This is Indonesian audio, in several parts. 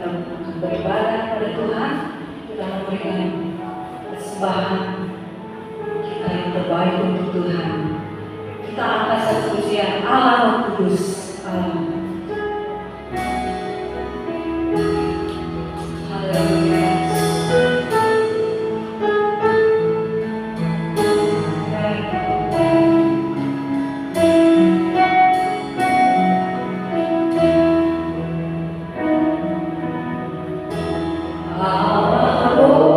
kita akan beribadah pada Tuhan, kita memberikan persembahan kita yang terbaik untuk Tuhan. Kita angkat satu pujian Allah Roh Kudus. Haleluya. Oh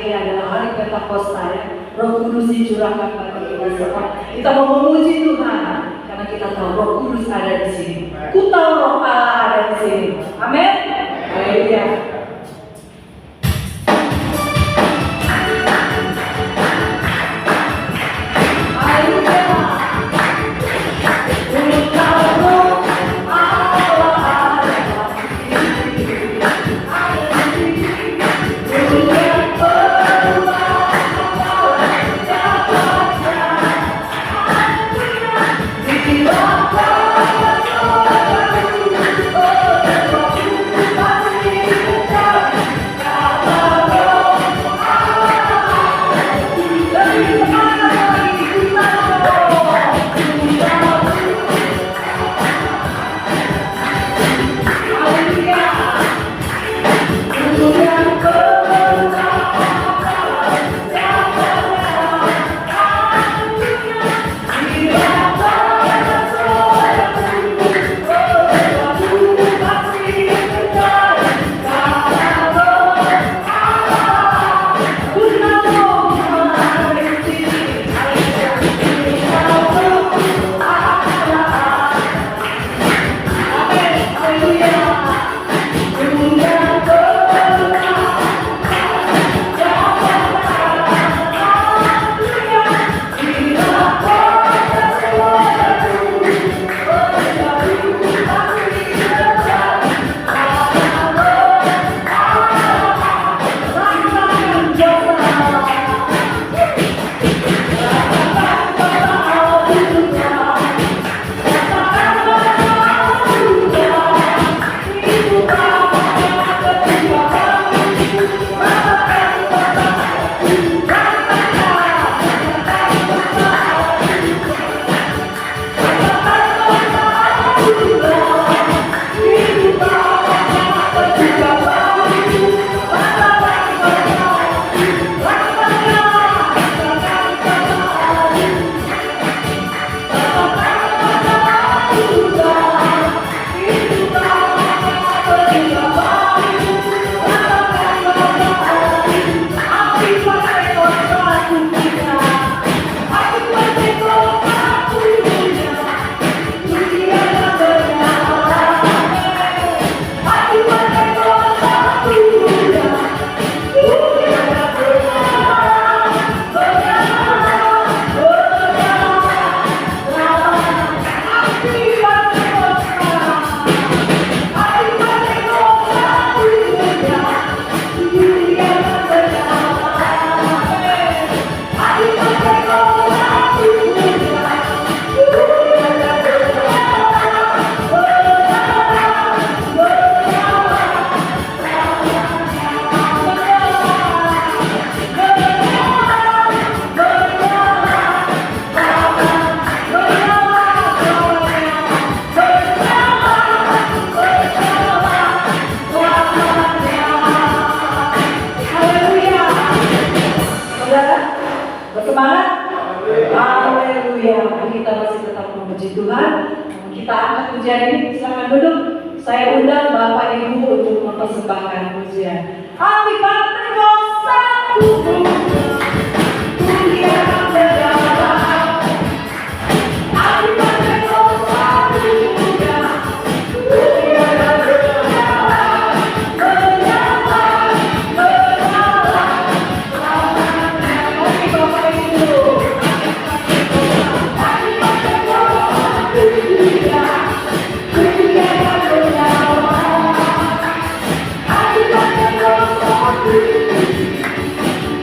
ini adalah hari Pentakosta ya. Roh Kudus dicurahkan pada kita semua. Kita mau memuji Tuhan karena kita tahu Roh Kudus ada di sini. Ku tahu Roh Allah ada di sini. Amin. Haleluya.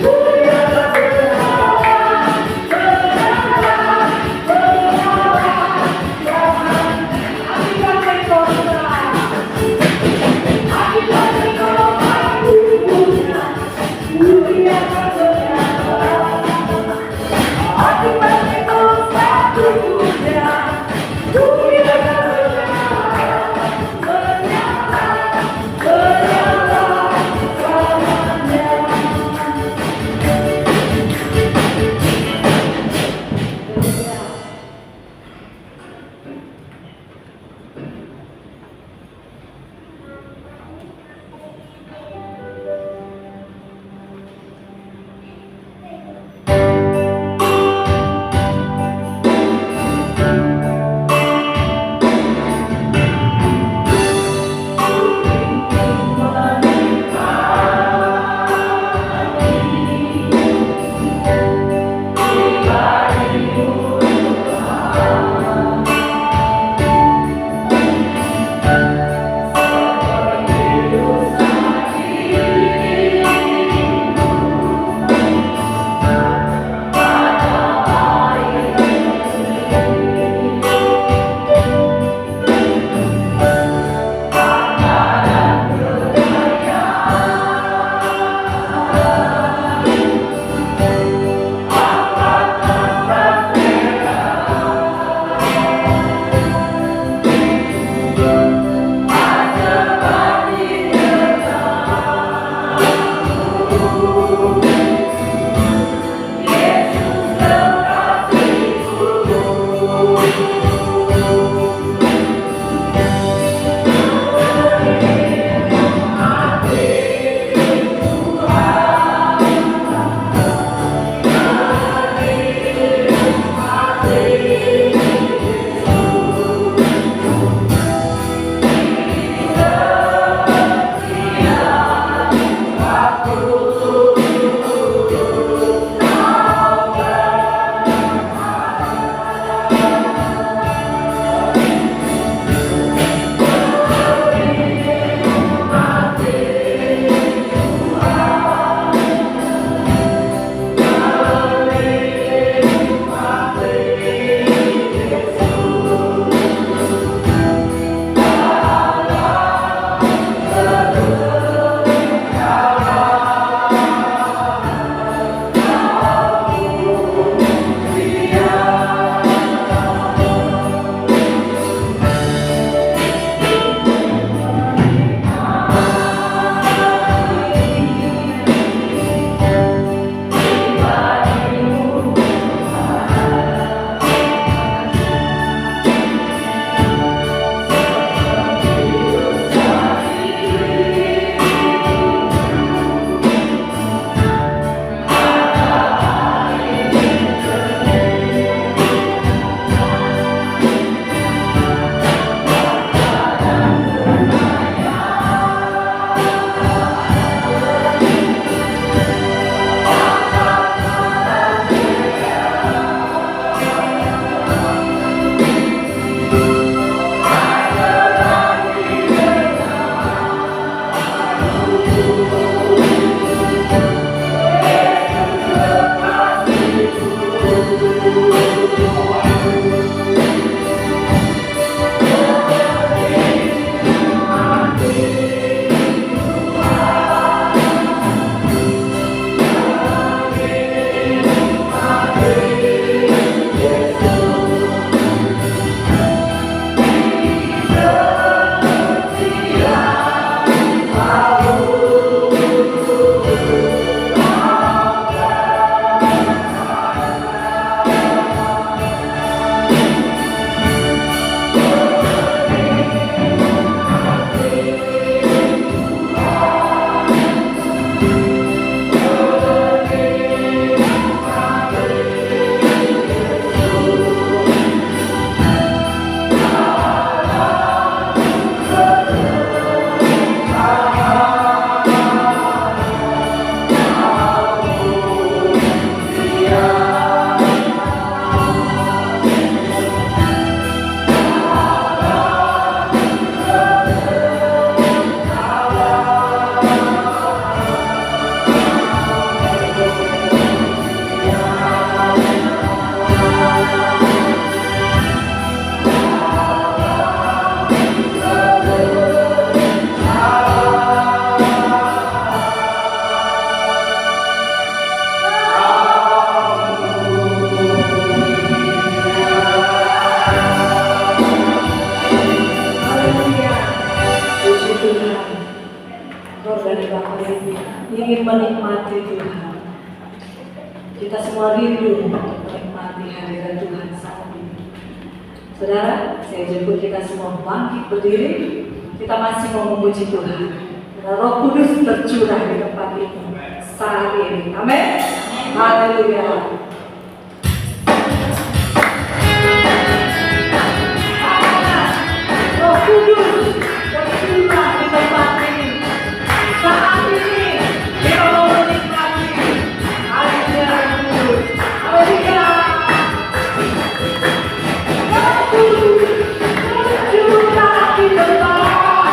Woo! menikmati Tuhan. Kita semua rindu untuk menikmati hadirat Tuhan saat ini. Saudara, saya jemput kita semua bangkit berdiri. Kita masih mau memuji Tuhan. Roh Kudus tercurah di tempat ini saat ini. Amin. Haleluya. Roh Kudus tercurah di tempat ini saat ini. Kita mau menikmati hadirat Kudus. Haleluya. Roh Kudus tercurah di tempat ini.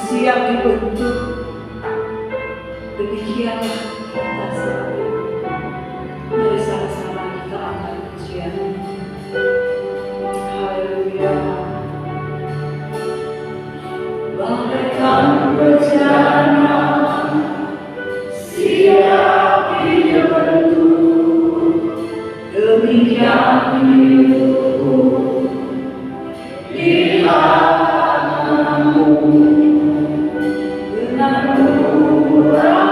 Siap dibentuk, demikianlah kita saat ini. Mari sama-sama kita angkat pujian. Haleluya. Bagaikan bencana, siap dibentuk, demikian hidupku di tanganmu. Dengan murah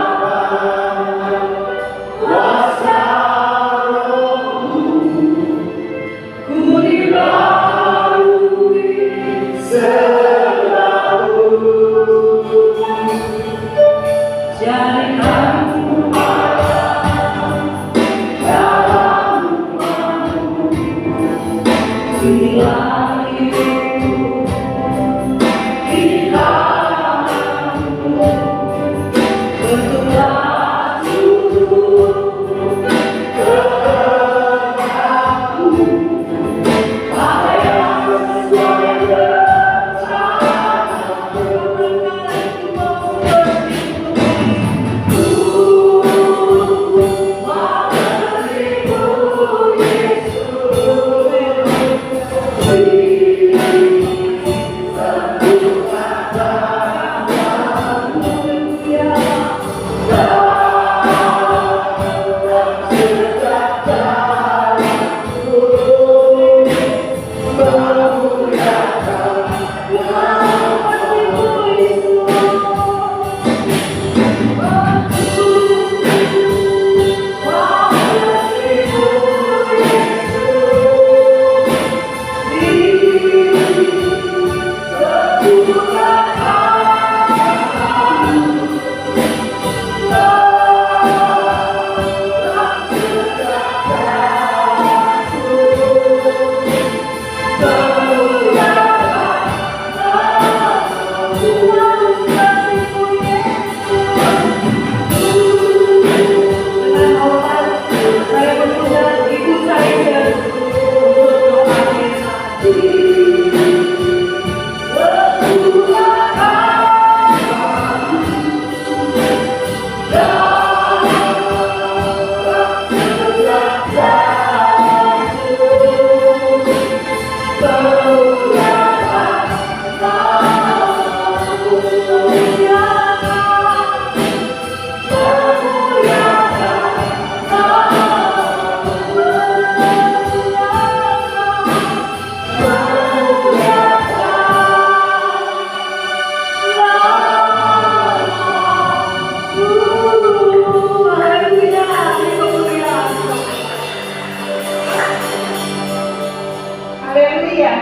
Haleluya.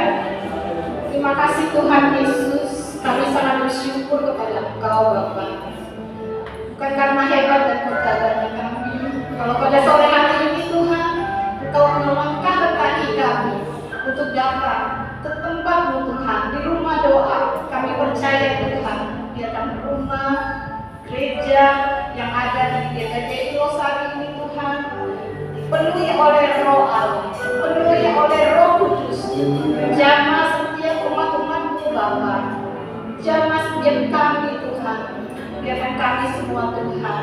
Terima kasih Tuhan Yesus. Kami sangat bersyukur kepada Engkau Bapa. Bukan karena hebat dan kedatangan kami. Kalau pada sore hari ini Tuhan, Engkau melangkahkan kaki kami untuk datang ke tempat-Mu Tuhan, di rumah doa. Kami percaya Tuhan, biarkan rumah gereja yang ada di GKJ Losari ini Tuhan dipenuhi oleh Roh Allah, dipenuhi oleh Roh Kudus. Jamah setiap umat-umat-Mu Bapa, jamah setiap kami Tuhan, biarkan kami semua Tuhan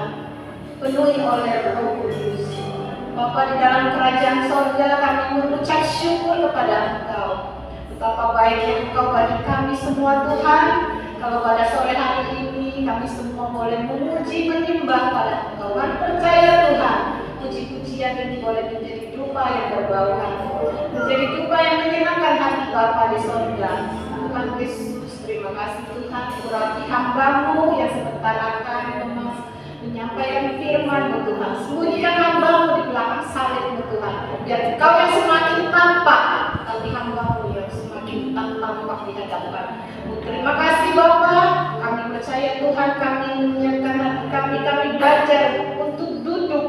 penuhi oleh Roh Kudus. Bapa, di dalam kerajaan sorga kami mengucap syukur kepada Engkau. Betapa baiknya Engkau bagi kami semua Tuhan. Kalau pada sore hari ini kami semua boleh memuji menyembah pada Engkau. Kami percaya Tuhan, puji-pujian ini boleh menjadi dupa yang berbau hati, menjadi dupa yang menyenangkan hati Bapa di sorga. Tuhan Yesus, terima kasih Tuhan, urapi hamba-Mu yang sebentar akan menyampaikan firman-Mu Tuhan. Sembunyikan hamba-Mu di belakang salib-Mu Tuhan, biar Engkau yang semakin tampak, tapi hamba-Mu yang semakin tampak di hadapan. Terima kasih Bapa, kami percaya Tuhan, kami menyiapkan hati kami belajar untuk duduk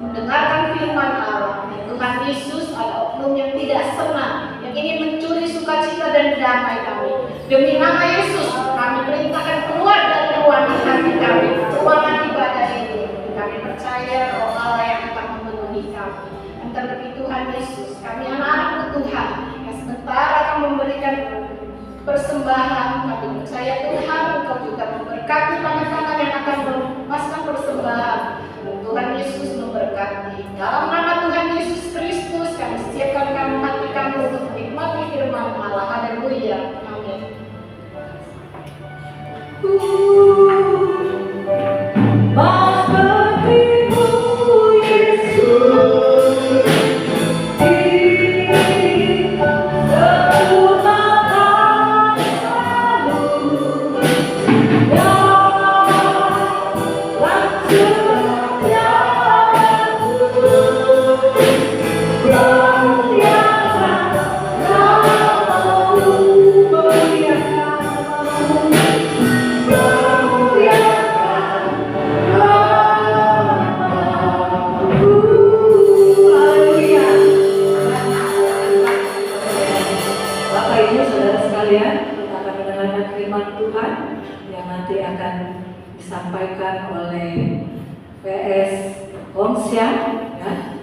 mendengarkan firman Allah. Tuhan Yesus, ada oknum yang tidak senang, yang ingin mencuri sukacita dan damai kami. Demi nama Yesus, kami perintahkan keluar dari ruangan hati kami, ruangan ibadah ini. Kami percaya Roh Allah yang akan memenuhi kami. Dan terlebih Tuhan Yesus, kami anak-anak Tuhan yang sebentar akan memberikan persembahan. Kami percaya Tuhan, Engkau juga memberkati tangan-tangan yang akan memasang persembahan. Tuhan Yesus memberkati. Dalam nama Tuhan Yesus Kristus, kami siapkan hati kami untuk menikmati firman Allah. Haleluya. Amin. Yeah. sekalian, kita akan mendengarkan firman Tuhan yang nanti akan disampaikan oleh PS Hongxian, ya,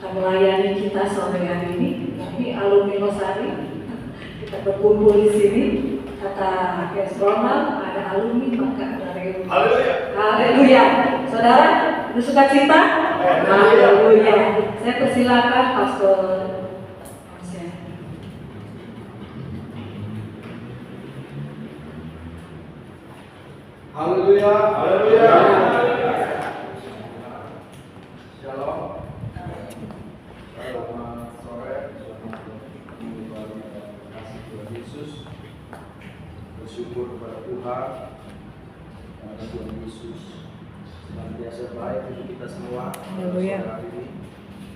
akan melayani kita sore hari ini. Kami alumni Losari, kita berkumpul di sini. Kata PS Ronald, ada alumni maka ada reuni. Haleluya. Haleluya. Saudara, bersuka cita? Haleluya. Saya persilakan Pastor Hongxian. Haleluya. Haleluya. Shalom. Selamat sore. Selamat kembali kasih Tuhan Yesus. Bersyukur kepada Tuhan karena Tuhan Yesus senantiasa baik untuk kita semua. Haleluya. Hari ini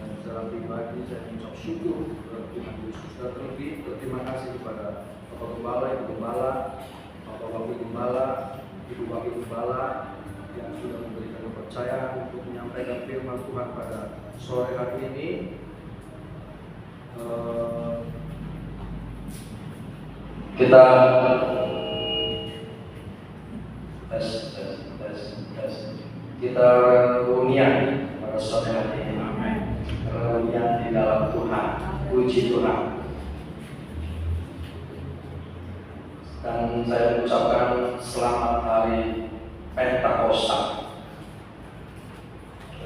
dan secara pribadi saya mengucap syukur kepada Tuhan Yesus. Dan terlebih berterima kasih kepada Bapak Gembala, Ibu Gembala, Bapak Wakil Gembala, Ibu Wakil Gembala yang sudah memberikan kepercayaan untuk menyampaikan firman Tuhan pada sore hari ini. Kita kita reunian pada sore hari ini. Reunian di dalam Tuhan, puji Tuhan. Dan saya ucapkan selamat hari Pentakosta.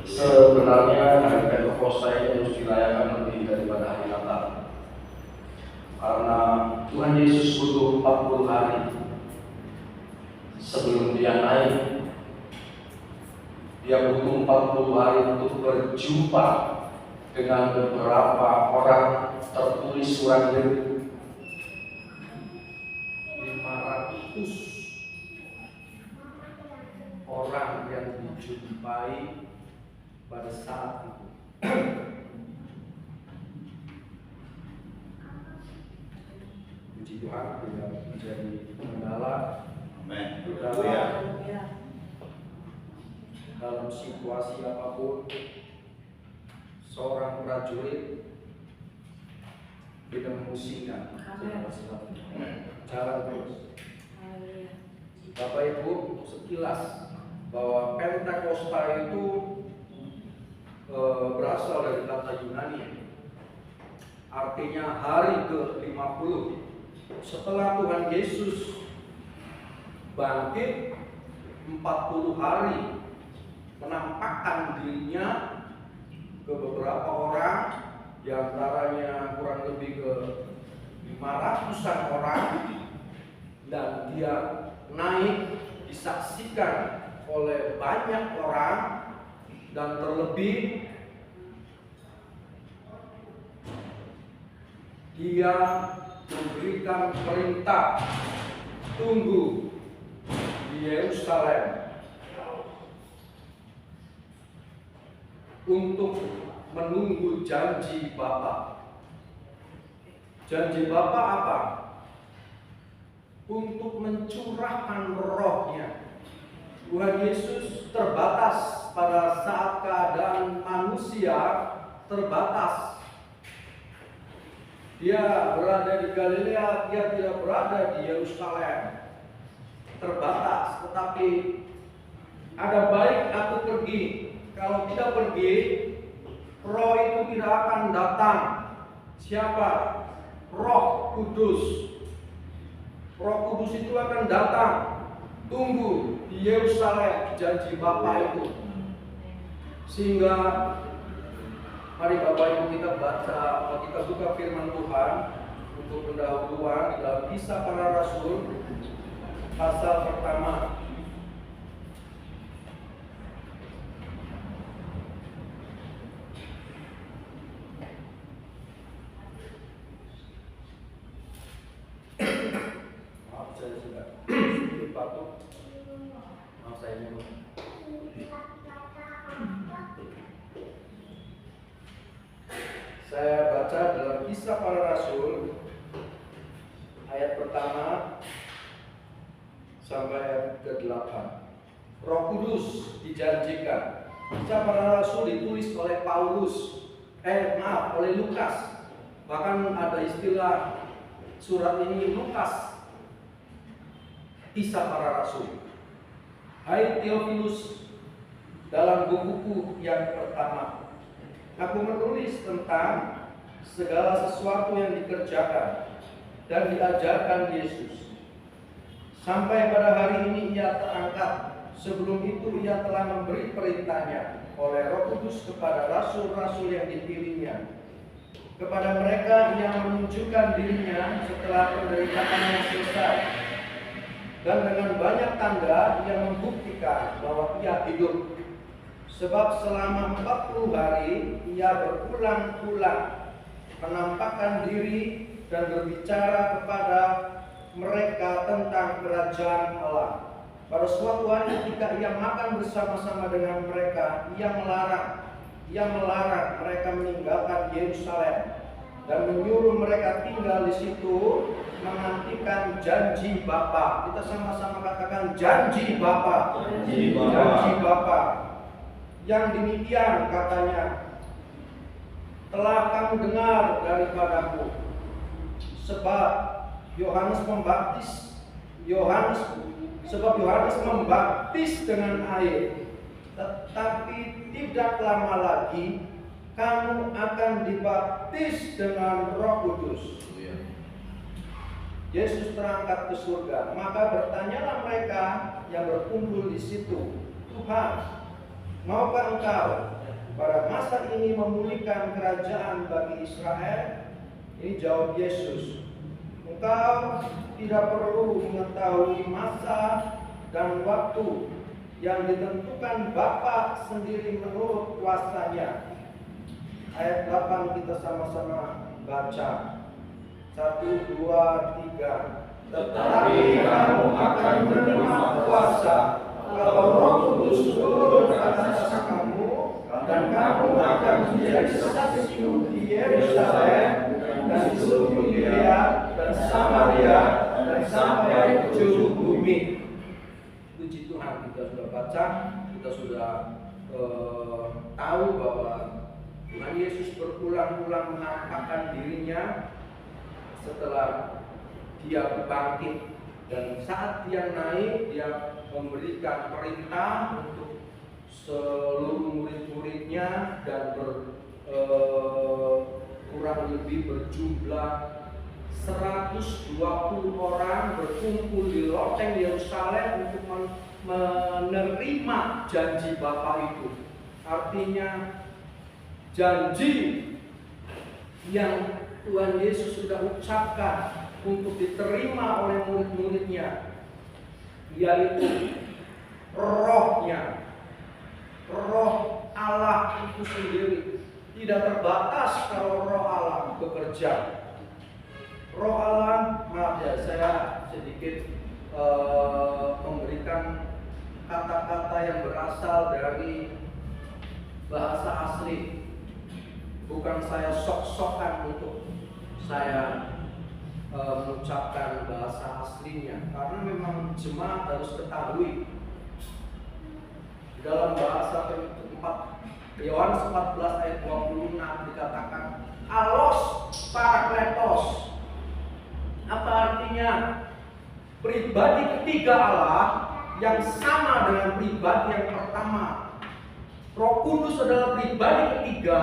Sebenarnya hari Pentakosta ini harus dirayakan lebih daripada hari Natal, karena Tuhan Yesus butuh 40 hari sebelum dia naik. Dia butuh 40 hari untuk berjumpa dengan beberapa orang. Tertulis surat 500 orang yang dijumpai pada saat itu. Puji Tuhan, tidak menjadi kendala. Amin. Dalam situasi apapun, seorang prajurit tidak memusingkan. Jalan terus. Bapak Ibu, sekilas bahwa Pentakosta itu berasal dari kata Yunani, artinya hari ke-50 setelah Tuhan Yesus bangkit. 40 hari menampakkan dirinya ke beberapa orang, diantaranya kurang lebih ke 500-an orang, dan dia naik disaksikan oleh banyak orang, dan terlebih dia memberikan perintah tunggu di Yerusalem untuk menunggu janji Bapa. Janji Bapa apa? Untuk mencurahkan rohnya. Tuhan Yesus terbatas pada saat keadaan manusia terbatas. Dia berada di Galilea, dia tidak berada di Yerusalem. Terbatas, tetapi ada baik atau pergi. Kalau tidak pergi, Roh itu tidak akan datang. Siapa? Roh Kudus. Roh Kudus itu akan datang. Tunggu di Yerusalem, janji Bapa itu. Sehingga mari Bapak Ibu kita baca, kita buka firman Tuhan untuk pendahuluan di dalam Kisah Para Rasul pasal pertama. Maaf saya sudah sedikit batuk. Maaf saya minum. Saya baca dalam Kisah Para Rasul ayat pertama sampai ayat ke-8. Roh Kudus dijanjikan. Kisah Para Rasul ditulis oleh oleh Lukas. Bahkan ada istilah surat ini Lukas, Kisah Para Rasul. Hai Theophilus, dalam bukuku yang pertama, aku menulis tentang segala sesuatu yang dikerjakan dan diajarkan Yesus. Sampai pada hari ini ia terangkat. Sebelum itu ia telah memberi perintahnya oleh Roh Kudus kepada rasul-rasul yang dipilihnya. Kepada mereka yang menunjukkan dirinya setelah penderitaannya selesai. Dan dengan banyak tanda ia membuktikan bahwa ia hidup. Sebab selama 40 hari ia berulang-ulang menampakkan diri dan berbicara kepada mereka tentang kerajaan Allah. Pada suatu hari ketika ia makan bersama-sama dengan mereka, ia melarang mereka meninggalkan Yerusalem dan menyuruh mereka tinggal di situ menantikan janji Bapa. Kita sama-sama katakan janji Bapa. Janji Bapa. Yang demikian katanya, telah kamu dengar daripadaku, sebab Yohanes membaptis dengan air, tetapi tidak lama lagi kamu akan dibaptis dengan Roh Kudus. Yesus terangkat ke surga, maka bertanyalah mereka yang berkumpul di situ, Tuhan, maukah Engkau pada masa ini memulihkan kerajaan bagi Israel? Ini jawab Yesus, Engkau tidak perlu mengetahui masa dan waktu yang ditentukan Bapa sendiri menurut kuasanya. Ayat 8 kita sama-sama baca. 1, 2, 3. Tetapi kamu akan menerima kuasa kalau Roh Kudus turun atas kamu, dan kamu akan menjadi saksi di Yerusalem dan di seluruh Yudea dan Samaria dan sampai ke ujung bumi. Puji Tuhan, kita sudah baca, kita sudah tahu bahwa Tuhan Yesus berulang-ulang menampakkan dirinya setelah dia bangkit, dan saat dia naik dia memberikan perintah untuk seluruh murid-muridnya dan kurang lebih berjumlah 120 orang berkumpul di loteng Yerusalem untuk menerima janji Bapa itu. Artinya janji yang Tuhan Yesus sudah ucapkan untuk diterima oleh murid-muridnya, yaitu rohnya, roh Allah itu sendiri. Tidak terbatas kalau roh Allah bekerja. Roh Allah, maaf ya, saya sedikit memberikan kata-kata yang berasal dari bahasa asli. Bukan saya sok-sokan untuk saya mengucapkan bahasa aslinya, karena memang jemaat harus ketahui dalam bahasa Yohanes 14 ayat 26 dikatakan Allos Parakletos. Apa artinya? Pribadi ketiga Allah yang sama dengan pribadi yang pertama. Roh Kudus adalah pribadi ketiga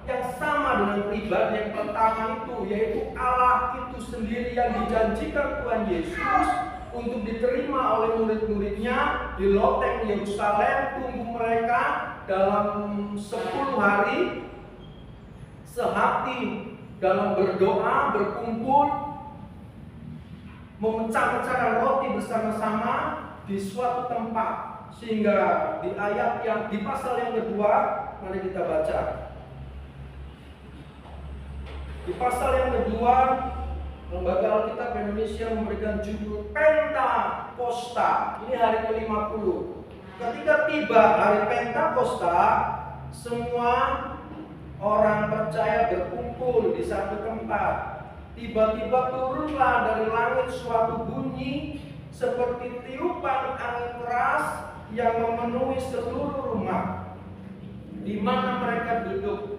yang sama dengan pribadi yang pertama itu, yaitu Allah itu sendiri yang dijanjikan Tuhan Yesus untuk diterima oleh murid-muridnya di loteng Yerusalem. Tunggu mereka dalam 10 hari sehati dalam berdoa, berkumpul, memecah-mecahkan roti bersama-sama di suatu tempat. Sehingga di ayat yang di pasal yang kedua, mari kita baca. Di pasal yang kedua, Lembaga Alkitab Indonesia memberikan judul Pentakosta. Ini hari ke-50. Ketika tiba hari Pentakosta, semua orang percaya berkumpul di satu tempat. Tiba-tiba turunlah dari langit suatu bunyi seperti tiupan angin keras yang memenuhi seluruh rumah di mana mereka duduk.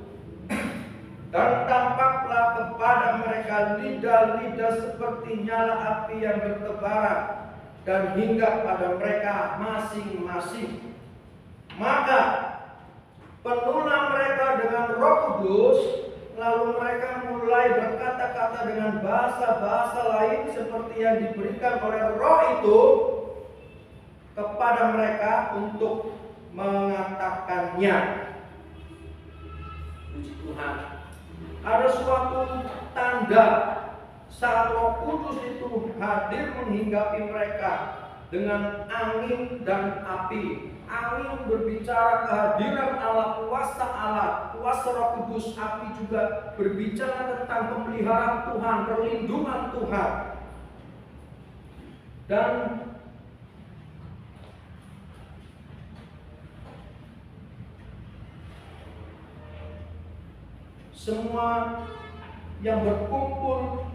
Dan tampaklah kepada kepada mereka lidah-lidah seperti nyala api yang bertebaran, dan hinggap pada mereka masing-masing. Maka penuhlah mereka dengan Roh Kudus, lalu mereka mulai berkata-kata dengan bahasa-bahasa lain seperti yang diberikan oleh Roh itu kepada mereka untuk mengatakannya. Puji Tuhan. Ada suatu tanda saat Roh Kudus itu hadir menghinggapi mereka dengan angin dan api. Angin berbicara kehadiran Allah, kuasa Roh Kudus. Api juga berbicara tentang pemeliharaan Tuhan, perlindungan Tuhan. Dan semua yang berkumpul,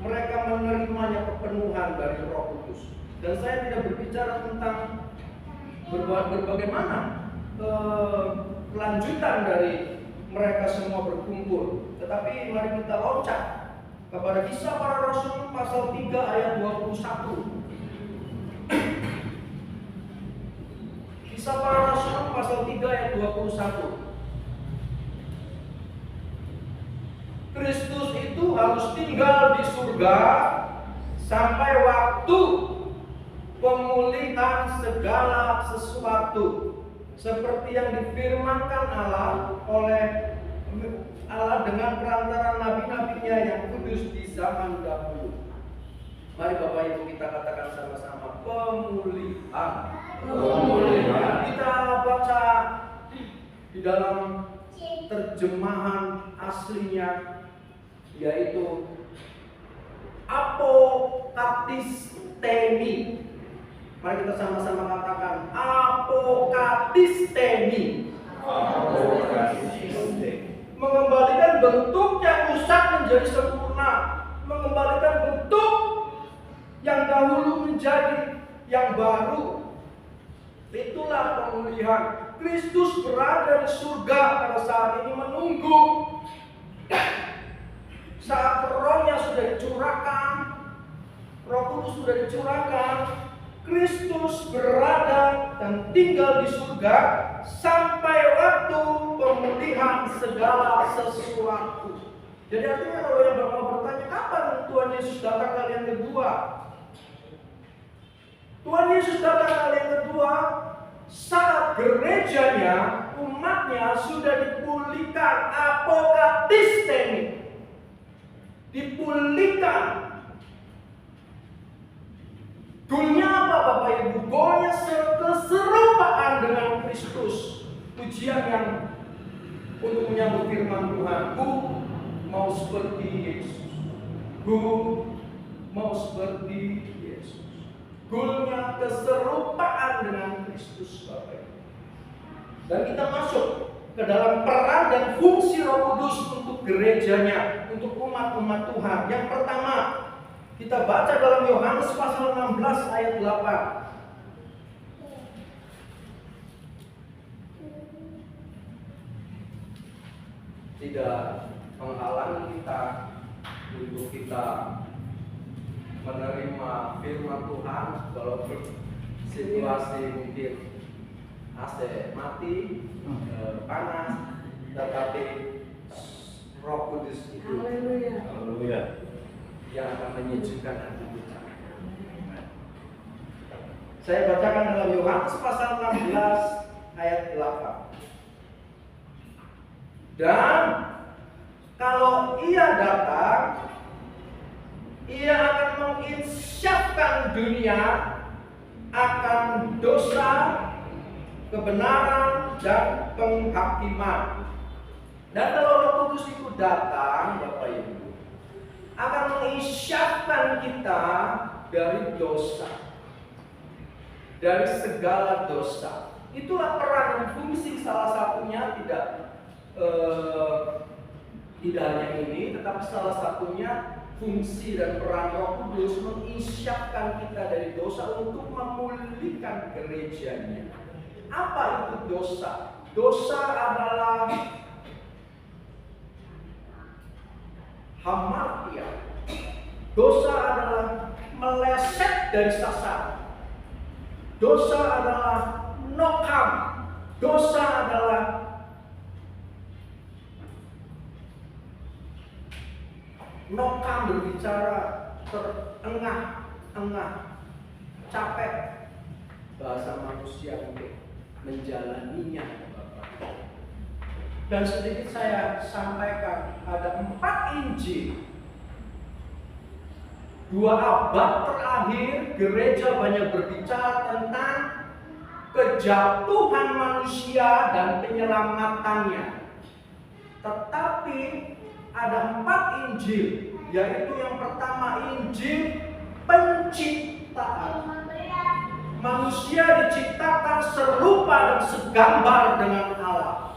mereka menerimanya kepenuhan dari Roh Kudus. Dan saya tidak berbicara tentang bagaimana kelanjutan dari mereka semua berkumpul, tetapi mari kita loncat kepada Kisah Para Rasul pasal 3 ayat 21. Kisah Para Rasul pasal 3 ayat 21. Kristus itu harus tinggal di surga sampai waktu pemulihan segala sesuatu, seperti yang difirmankan Allah oleh Allah dengan perantara nabi-nabinya yang kudus di zaman dahulu. Mari Bapak Ibu kita katakan sama-sama, pemulihan. Kita baca di dalam terjemahan aslinya, yaitu apokatistemi. Mari kita sama-sama katakan apokatistemi. Mengembalikan bentuk yang rusak menjadi sempurna, mengembalikan bentuk yang dahulu menjadi yang baru. Itulah pemulihan. Kristus berada di surga pada saat ini menunggu saat Roh-Nya sudah dicurahkan, Roh Kudus sudah dicurahkan, Kristus berada dan tinggal di surga sampai waktu pemulihan segala sesuatu. Jadi artinya kalau yang Bapak bertanya kapan Tuhan Yesus datang kali yang kedua? Tuhan Yesus datang kali yang kedua saat gerejanya, umatnya sudah dipulihkan, apokatistemi, dipulihkan. Goalnya apa Bapak Ibu? Goalnya keserupaan dengan Kristus. Pujian yang untuk menyambut firman Tuhan. Ku mau seperti Yesus. Ku mau seperti Yesus. Goalnya keserupaan dengan Kristus Bapak Ibu. Dan kita masuk ke dalam peran dan fungsi Roh Kudus untuk gerejanya, untuk umat-umat Tuhan. Yang pertama, kita baca dalam Yohanes pasal 16 ayat 8. Tidak menghalangi kita untuk kita menerima firman Tuhan walaupun situasi mungkin AC mati, panas, tetapi Roh Kudus itu yang akan menyejukkan hati kita. Saya bacakan dalam Yohanes pasal 16 ayat 8. Dan kalau Ia datang, Ia akan menginsyafkan dunia akan dosa, kebenaran, dan penghakiman. Dan kalau Roh Kudus itu datang, Bapak Ibu, akan menginsyafkan kita dari dosa, dari segala dosa. Itulah peran dan fungsi, salah satunya tidak hanya ini, tetapi salah satunya fungsi dan peran Roh Kudus menginsyafkan kita dari dosa untuk memulihkan gerejanya. Apa itu dosa? Dosa adalah hamartia. Dosa adalah meleset dari sasaran. Dosa adalah nokam. Dosa adalah nokam, berbicara terengah-engah, capek. Bahasa manusia untuk menjalaninya. Dan sedikit saya sampaikan, ada 4 Injil. 2 abad terakhir gereja banyak berbicara tentang kejatuhan manusia dan penyelamatannya. Tetapi ada 4 Injil, yaitu yang pertama Injil penciptaan. Manusia diciptakan serupa dan segambar dengan Allah.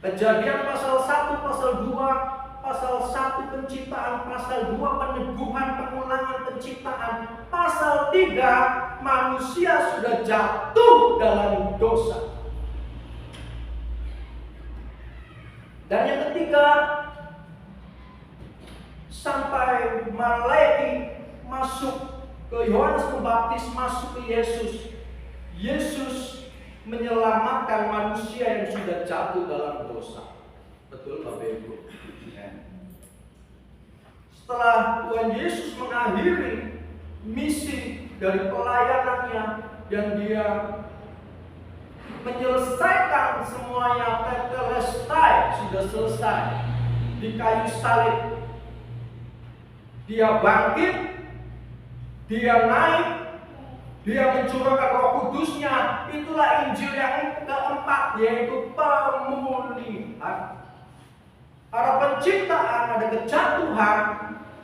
Kejadian pasal 1, pasal 2, pasal 1 penciptaan, pasal 2 peneguhan pengulangan penciptaan, pasal 3 manusia sudah jatuh dalam dosa. Dan yang ketiga, sampai Malaikat masuk ke Yohanes Pembaptis, masuk ke Yesus. Yesus menyelamatkan manusia yang sudah jatuh dalam dosa. Betul Bapak Ibu? Setelah Tuhan Yesus mengakhiri misi dari pelayanannya, yang dia menyelesaikan semuanya, tetelestai, sudah selesai di kayu salib. Dia bangkit, dia naik, dia mencurahkan Roh Kudusnya. Itulah Injil yang keempat, yaitu pemulihan. Ada penciptaan, ada kejatuhan,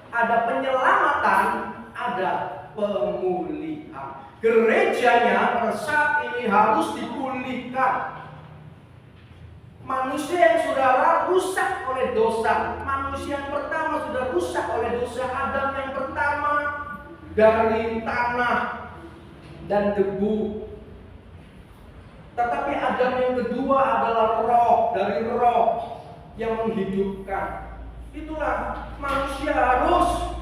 ada penyelamatan, ada pemulihan. Gerejanya pada saat ini harus dipulihkan. Manusia yang saudara rusak oleh dosa. Manusia yang pertama sudah rusak oleh dosa. Adam yang pertama dari tanah dan debu. Tetapi Adam yang kedua adalah roh, dari roh yang menghidupkan. Itulah manusia harus,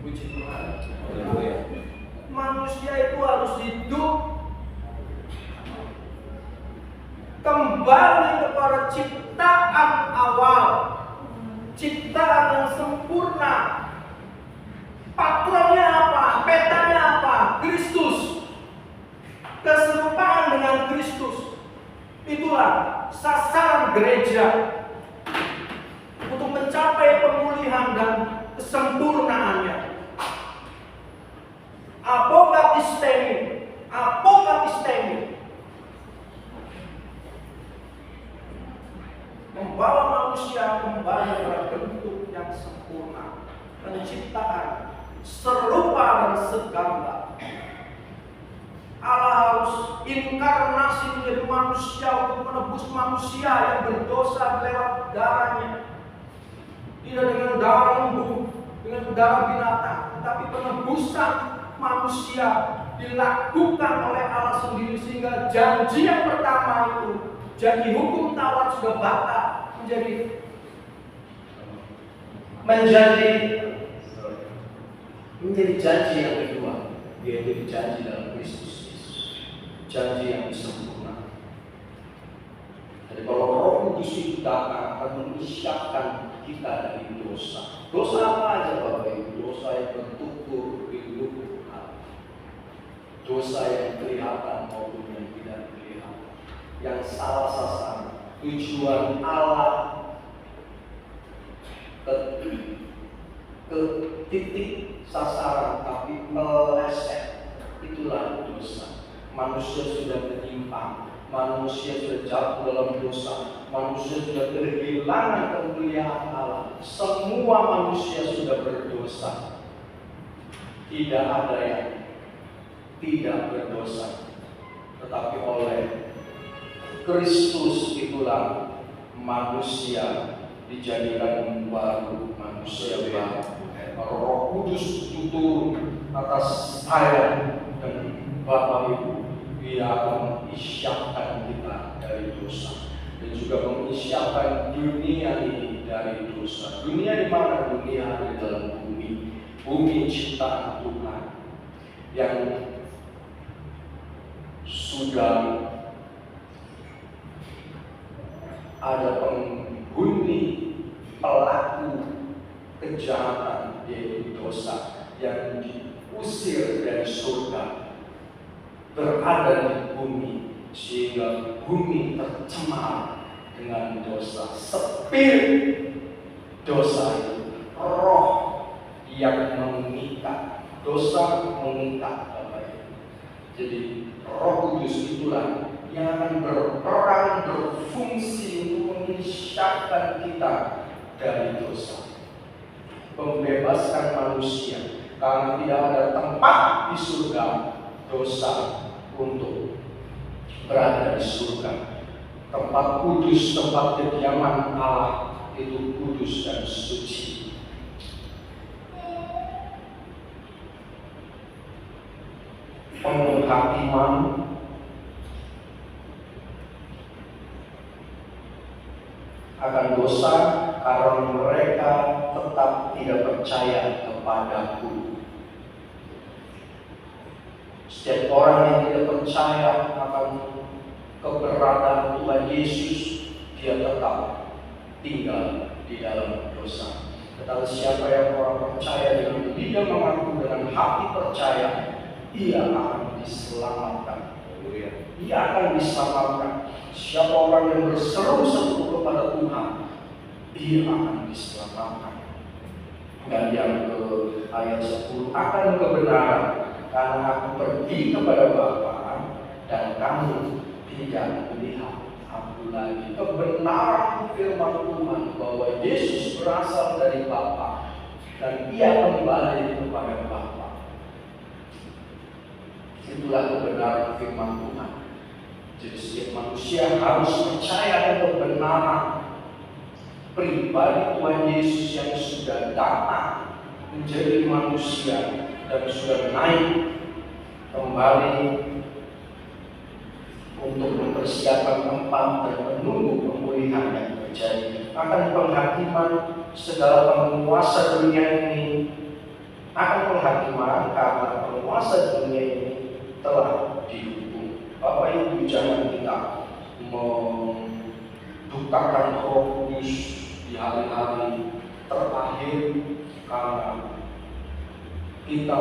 puji Tuhan, manusia itu harus hidup kembali kepada ciptaan awal, ciptaan yang sempurna. Patronnya apa? Petanya apa? Kristus. Keserupaan dengan Kristus. Itulah sasaran gereja untuk mencapai pemulihan dan kesempurnaannya. Apokapistemi, membawa manusia kembali pada bentuk yang sempurna, penciptaan serupa dan segambar. Allah harus inkarnasi menjadi manusia untuk menebus manusia yang berdosa lewat darahnya. Tidak dengan darah lembu, dengan darah binatang, tetapi penebusan manusia dilakukan oleh Allah sendiri, sehingga janji yang pertama itu, janji hukum Taurat sudah batal, menjadi janji yang kedua, yaitu janji dalam Kristus Yesus, janji yang sempurna. Jadi kalau Roh Kudus itu datang akan mengisyakkan kita dari dosa. Dosa apa aja Bapak Ibu? Dosa yang tertutup di lubuk hati, dosa yang kelihatan maupun yang tidak kelihatan, yang salah sasaran. Tujuan Allah ke titik sasaran tapi meleset, itulah dosa. Manusia sudah menyimpang, manusia sudah jatuh dalam dosa, manusia sudah kehilangan kemuliaan Allah. Semua manusia sudah berdosa. Tidak ada yang tidak berdosa, tetapi oleh Kristus itulah manusia dijadikan baru, manusia baru. Roh Kudus turun atas saya dan Bapak Ibu, Dia akan mengisyakkan kita dari dosa. dan juga mengisyaratkan dunia ini dari dosa. Dunia di mana? Dunia di dalam bumi, bumi ciptaan Tuhan yang sudah ada penghuni pelaku kejahatan yaitu dosa yang diusir dari surga berada di bumi, sehingga bumi tercemar dengan dosa. Spirit dosa itu, roh yang mengikat, dosa mengikat. Jadi Roh Kudus itulah yang akan berperan, berfungsi untuk mengisyafkan kita dari dosa, membebaskan manusia, karena tidak ada tempat di surga dosa untuk berada di surga. Tempat kudus, tempat kediaman Allah itu kudus dan suci. Penghakiman akan dosa karena mereka tetap tidak percaya kepadaku. Setiap orang yang tidak percaya akan keberadaan Tuhan Yesus, dia tetap tinggal di dalam dosa. Tetapi siapa yang orang percaya dengan lidah mengaku dengan hati percaya, ia akan diselamatkan. Ia akan diselamatkan. Siapa orang yang berseru-seru kepada Tuhan, ia akan diselamatkan. Dan yang ke ayat 10, akan kebenaran, karena aku pergi kepada Bapa dan kamu tidak melihat aku lagi. Kebenaran firman Tuhan bahwa Yesus berasal dari Bapa dan ia kembali kepada Bapa. Itulah kebenaran firman Tuhan. Jadi setiap manusia harus percaya pada kebenaran pribadi Tuhan Yesus yang sudah datang menjadi manusia dan sudah naik kembali untuk mempersiapkan tempat dan menunggu pemulihan yang terjadi. Akan penghakiman segala penguasa dunia ini, akan penghakiman karena penguasa dunia ini telah dihukum. Bapak Ibu, jangan kita mendukakan Roh Kudus di hari-hari terakhir, karena kita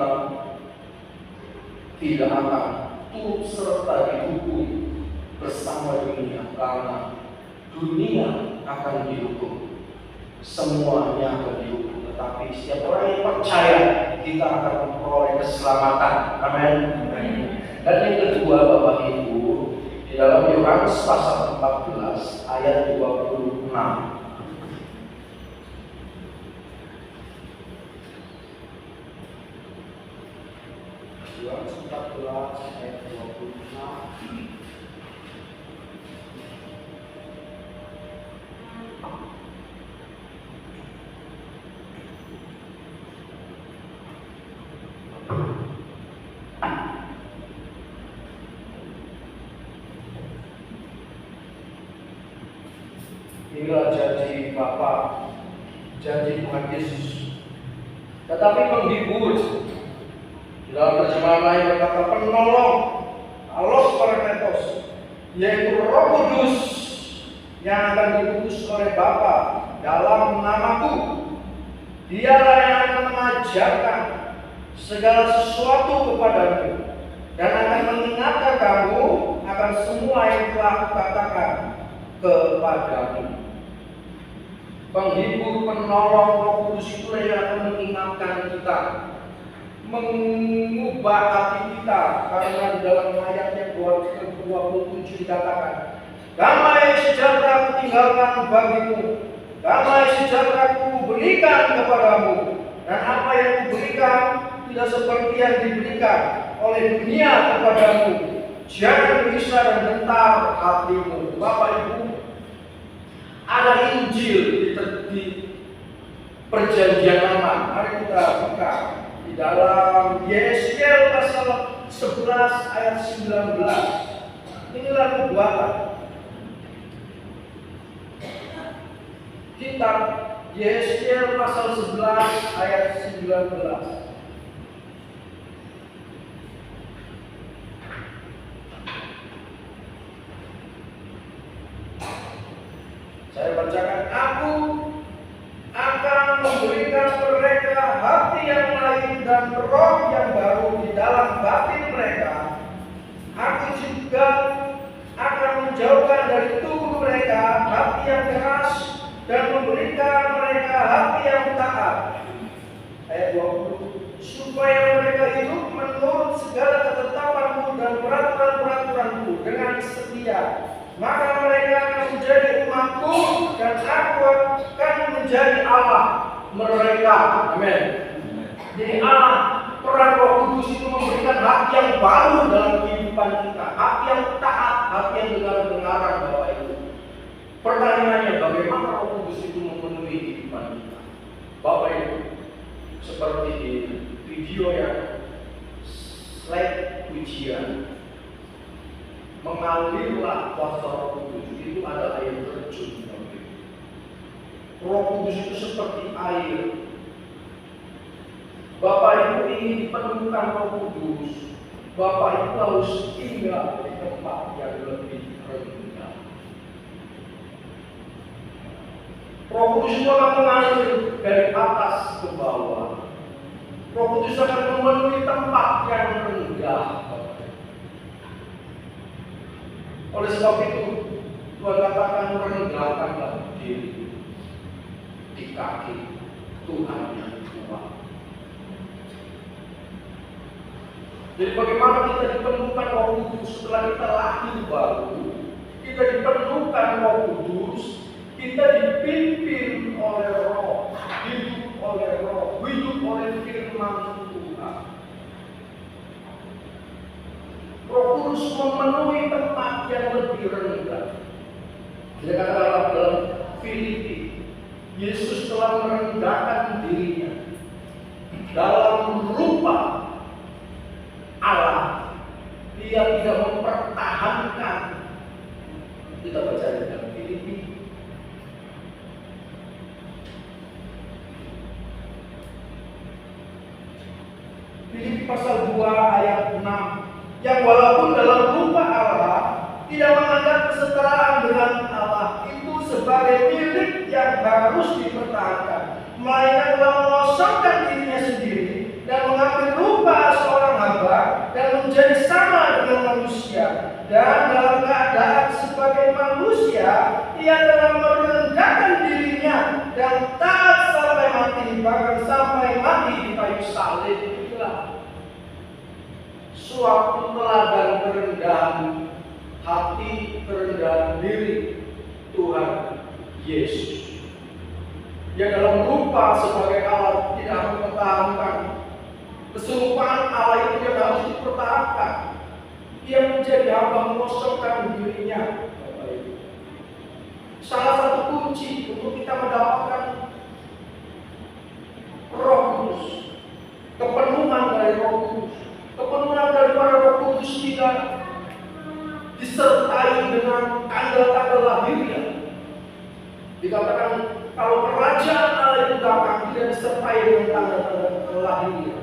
tidak akan turut serta dihukum bersama dunia, karena dunia akan dihukum, semuanya akan dihukum. Tetapi setiap orang yang percaya, kita akan memperoleh keselamatan. Amin. Dan yang kedua, Bapak Ibu, di dalam Yohanes pasal 14 ayat 26. Yohanes 14 ayat 26. Inilah janji Bapa, janji Tuhan Yesus. Tetapi penghibur, di dalam terjemahan lain berkata penolong, Allos Parakletos, yaitu Roh Kudus yang akan diutus oleh Bapa dalam namaku. Dialah yang akan mengajarkan segala sesuatu kepadamu dan akan mengingatkan kamu akan semua yang telah kukatakan kepadamu. Penghibur, penolong, Roh Kudus itulah yang akan mengingatkan kita, mengubah hati kita, karena di dalam ayat yang 27 dikatakan, damai sejahtera kutinggalkan bagimu, damai sejahtera kuberikan kepadamu, dan apa yang kuberikan tidak seperti yang diberikan oleh dunia kepadamu. Jangan gelisah dan gentar hatimu. Bapak Ibu, ada Injil di Perjanjian Lama. Mari kita buka di dalam Yesaya pasal 11 ayat 19. Inilah nubuatan. Kitab Yesaya pasal 11 ayat 19. Saya bacakan, aku akan memberikan mereka hati yang lain dan roh yang baru di dalam batin mereka. Aku juga akan menjauhkan dari tubuh mereka hati yang keras dan memberikan mereka hati yang taat. Ayat 20. Supaya mereka hidup menurut segala ketetapanku dan peraturan-peraturanku dengan setia. Maka mereka akan menjadi umatku dan aku akan menjadi Allah mereka. Amin. Jadi Allah, peran Roh Kudus itu memberikan hati yang baru dalam kehidupan kita, hati yang taat, hati yang dengar-dengaran Bapak Ibu. Pertanyaannya, bagaimana Roh Kudus itu memenuhi kehidupan kita? Bapak Ibu, seperti di video yang slide pujian, mengalirlah kuasa Roh Kudus, itu ada air terjun. Roh Kudus itu seperti air. Bapak Ibu ingin dipenuhkan Roh Kudus, Bapak Ibu harus tinggal di tempat yang lebih rendah. Roh Kudus itu akan mengalir dari atas ke bawah. Roh Kudus akan memenuhi tempat yang rendah. Oleh sebab itu, Tuhan katakan rendahkanlah diri di kaki Tuhan yang kuat. Jadi bagaimana kita dipenuhkan Roh Kudus setelah kita lahir baru? Kita dipenuhkan Roh Kudus, kita dipimpin oleh Roh, hidup oleh Roh, hidup oleh firman Tuhan. Roh Kudus memenuhi tempat yang lebih rendah. Dia katakan dalam Filipi, Yesus telah merendahkan dirinya dalam rupa Allah. Dia tidak mempertahankan. Kita baca dalam Filipi. Filipi pasal 2 ayat 6. Yang walaupun dalam rupa Allah tidak menganggap kesetaraan dengan Allah itu sebagai milik yang harus dipertahankan, melainkan telah mengosongkan dirinya sendiri dan mengambil rupa seorang hamba dan menjadi sama dengan manusia, dan dalam keadaan sebagai manusia ia telah merendahkan dirinya dan taat sampai mati, bahkan sampai mati di kayu salib. Itulah suatu teladan kerendahan hati, kerendahan diri Tuhan Yesus. Yang dalam rupa sebagai Allah tidak mempertahankan keserupaan Allah itu yang harus dipertahankan. Ia menjadi hamba mengosongkan dirinya. Salah satu kunci untuk kita mendapatkan Roh Kudus, kepenuhan dari Roh Kudus, kepenuhan daripada Roh Kudus tidak disertai dengan tanda-tanda lahirnya. Dikatakan kalau kerajaan Allah itu datang tidak disertai dengan tanda-tanda lahirnya.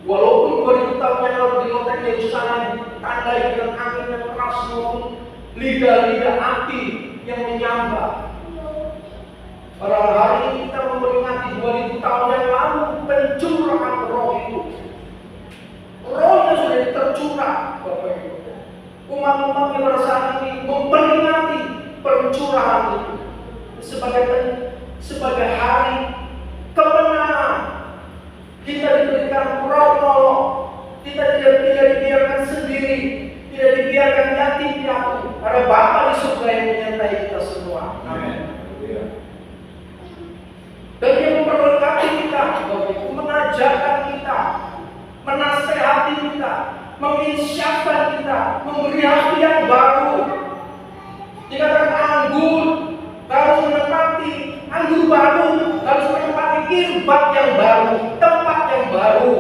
Walaupun 2000 tahun yang lalu di kota Yerusalem ditandai dengan angin yang keras maupun lidah-lidah api yang menyambar. Pada hari ini kita memperingati 2000 tahun yang lalu pencurahan Roh itu. Rohnya sudah tercurah, Bapak Ibu. Umat-umat yang pada saat ini memperingati pencurahan itu sebagai hari kebenaran. Kita diberikan Roh nolong. Kita tidak dibiarkan sendiri, tidak dibiarkan yatim piatu. Ada Bapa di surga yang menyertai kita semua. Amin. Dan Dia memperlengkapi kita, mengajarkan kita, menasehati kita, menginsyafkan kita, memberi hati yang baru. Dikatakan anggur harus menempati anggur baru, harus menempati kirbat yang baru, tempat yang baru.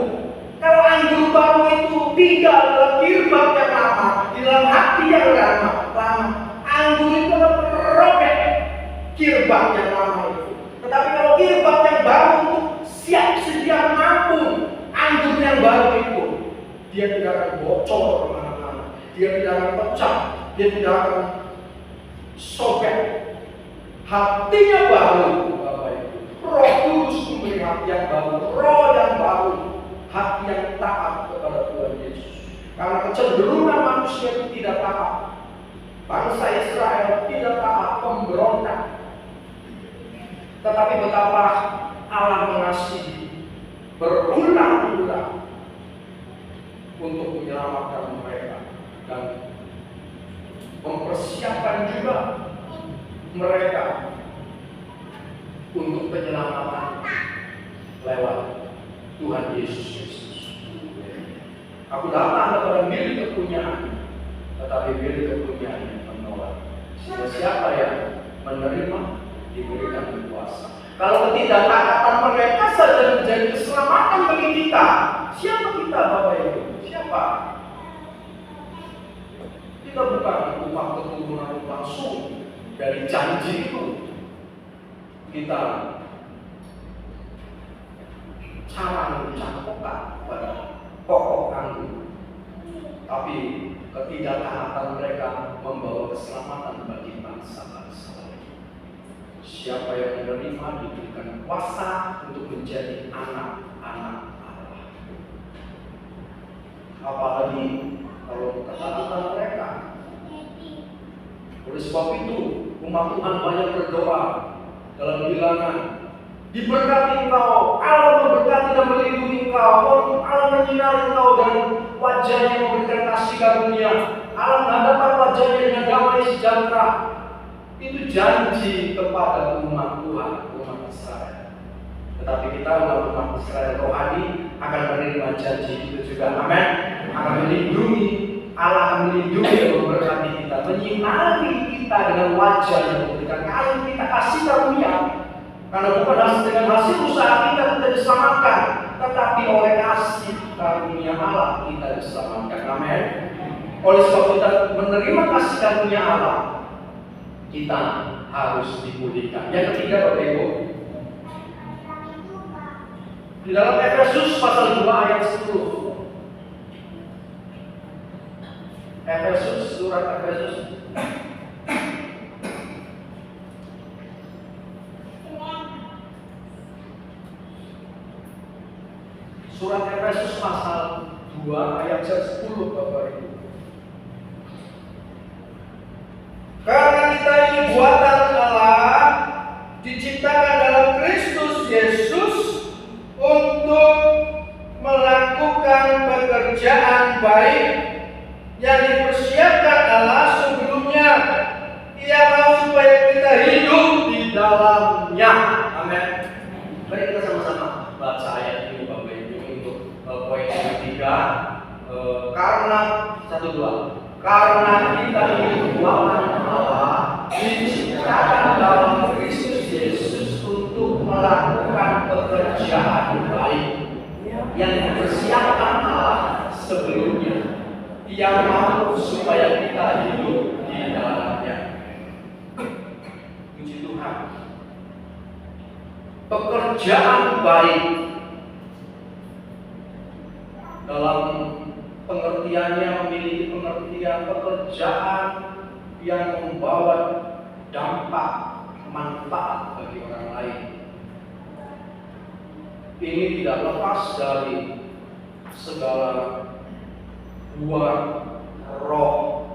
Kalau anggur baru itu tinggal dalam kirbat yang lama, di dalam hati yang lama, anggur itu akan merobek kirbat yang lama itu. Tetapi kalau kirbat yang baru untuk siap sedia menampung anggur yang baru itu, dia tidak akan bocor kemana-mana, dia tidak akan pecah, dia tidak akan sobek. Hatinya baru, Bapak Ibu. Roh Kudus memberi hati yang baru, roh yang baru, hati yang taat kepada Tuhan Yesus. Karena kecenderungan manusia itu tidak taat. Bangsa Israel tidak taat, pemberontak. Tetapi betapa Allah mengasihi berulang-ulang untuk menyelamatkan mereka dan mempersiapkan juga mereka untuk penyelamatan lewat Tuhan Yesus Kristus. Aku datang kepada milik kepunyaan, tetapi milik kepunyaan yang menolak. Siapa yang menerima diberikan kuasa. Kalau ketidaktaatan mereka saja menjadi keselamatan bagi kita, siapa kita, Bapak Ibu? Siapa? Kita bukan umat keturunan langsung dari janji itu. Kita cara mencampurkan pada pokok anggur, tapi ketidaktaatan mereka membawa keselamatan bagi bangsa-bangsa. Siapa yang menerima diberikan kuasa untuk menjadi anak-anak Allah. Apalagi kalau ketaatan mereka. Oleh sebab itu, umat Tuhan banyak berdoa dalam bilangan, diberkati engkau, Allah memberkati dan melindungi engkau, Allah menyinari engkau dan wajahnya memberikan kasih karunia, Allah menghadapkan wajahnya dengan damai sejahtera. Itu janji kepada umat Tuhan, umat Israel. Tetapi kita umat Israel rohani akan menerima janji itu juga. Amin. Akan melindungi, Allah akan melindungi dan memberkati kita, menyinari kita dengan wajah yang memberikan kita kasih karunia. Karena bukan dengan hasil usaha kita diselamatkan, tetapi oleh kasih karunia Allah kita diselamatkan. Amin. Oleh sebab kita menerima kasih karunia Allah, kita harus dipulihkan. Yang ketiga, Bapak Ibu, di dalam Efesus pasal 2 ayat 10. Efesus, surat Efesus pasal 2 ayat 10, Bapak Ibu. Karena kita ini buatan Allah, diciptakan dalam Kristus Yesus untuk melakukan pekerjaan baik yang dipersiapkan Allah sebelumnya. Ia mau supaya kita hidup di dalamnya. Amin. Mari kita sama-sama baca ayat ini, Bapak Ibu, untuk poin yang ketiga. Karena 1-2. Karena kita ini buatan Allah, diciptakan dalam Kristus Yesus untuk melakukan pekerjaan baik yang dipersiapkan Allah sebelumnya. Ia mau supaya kita hidup di dalamnya. Puji Tuhan. Pekerjaan baik dalam pengertiannya memiliki pengertian pekerjaan yang membawa dampak manfaat bagi orang lain. Ini tidak lepas dari segala buah roh.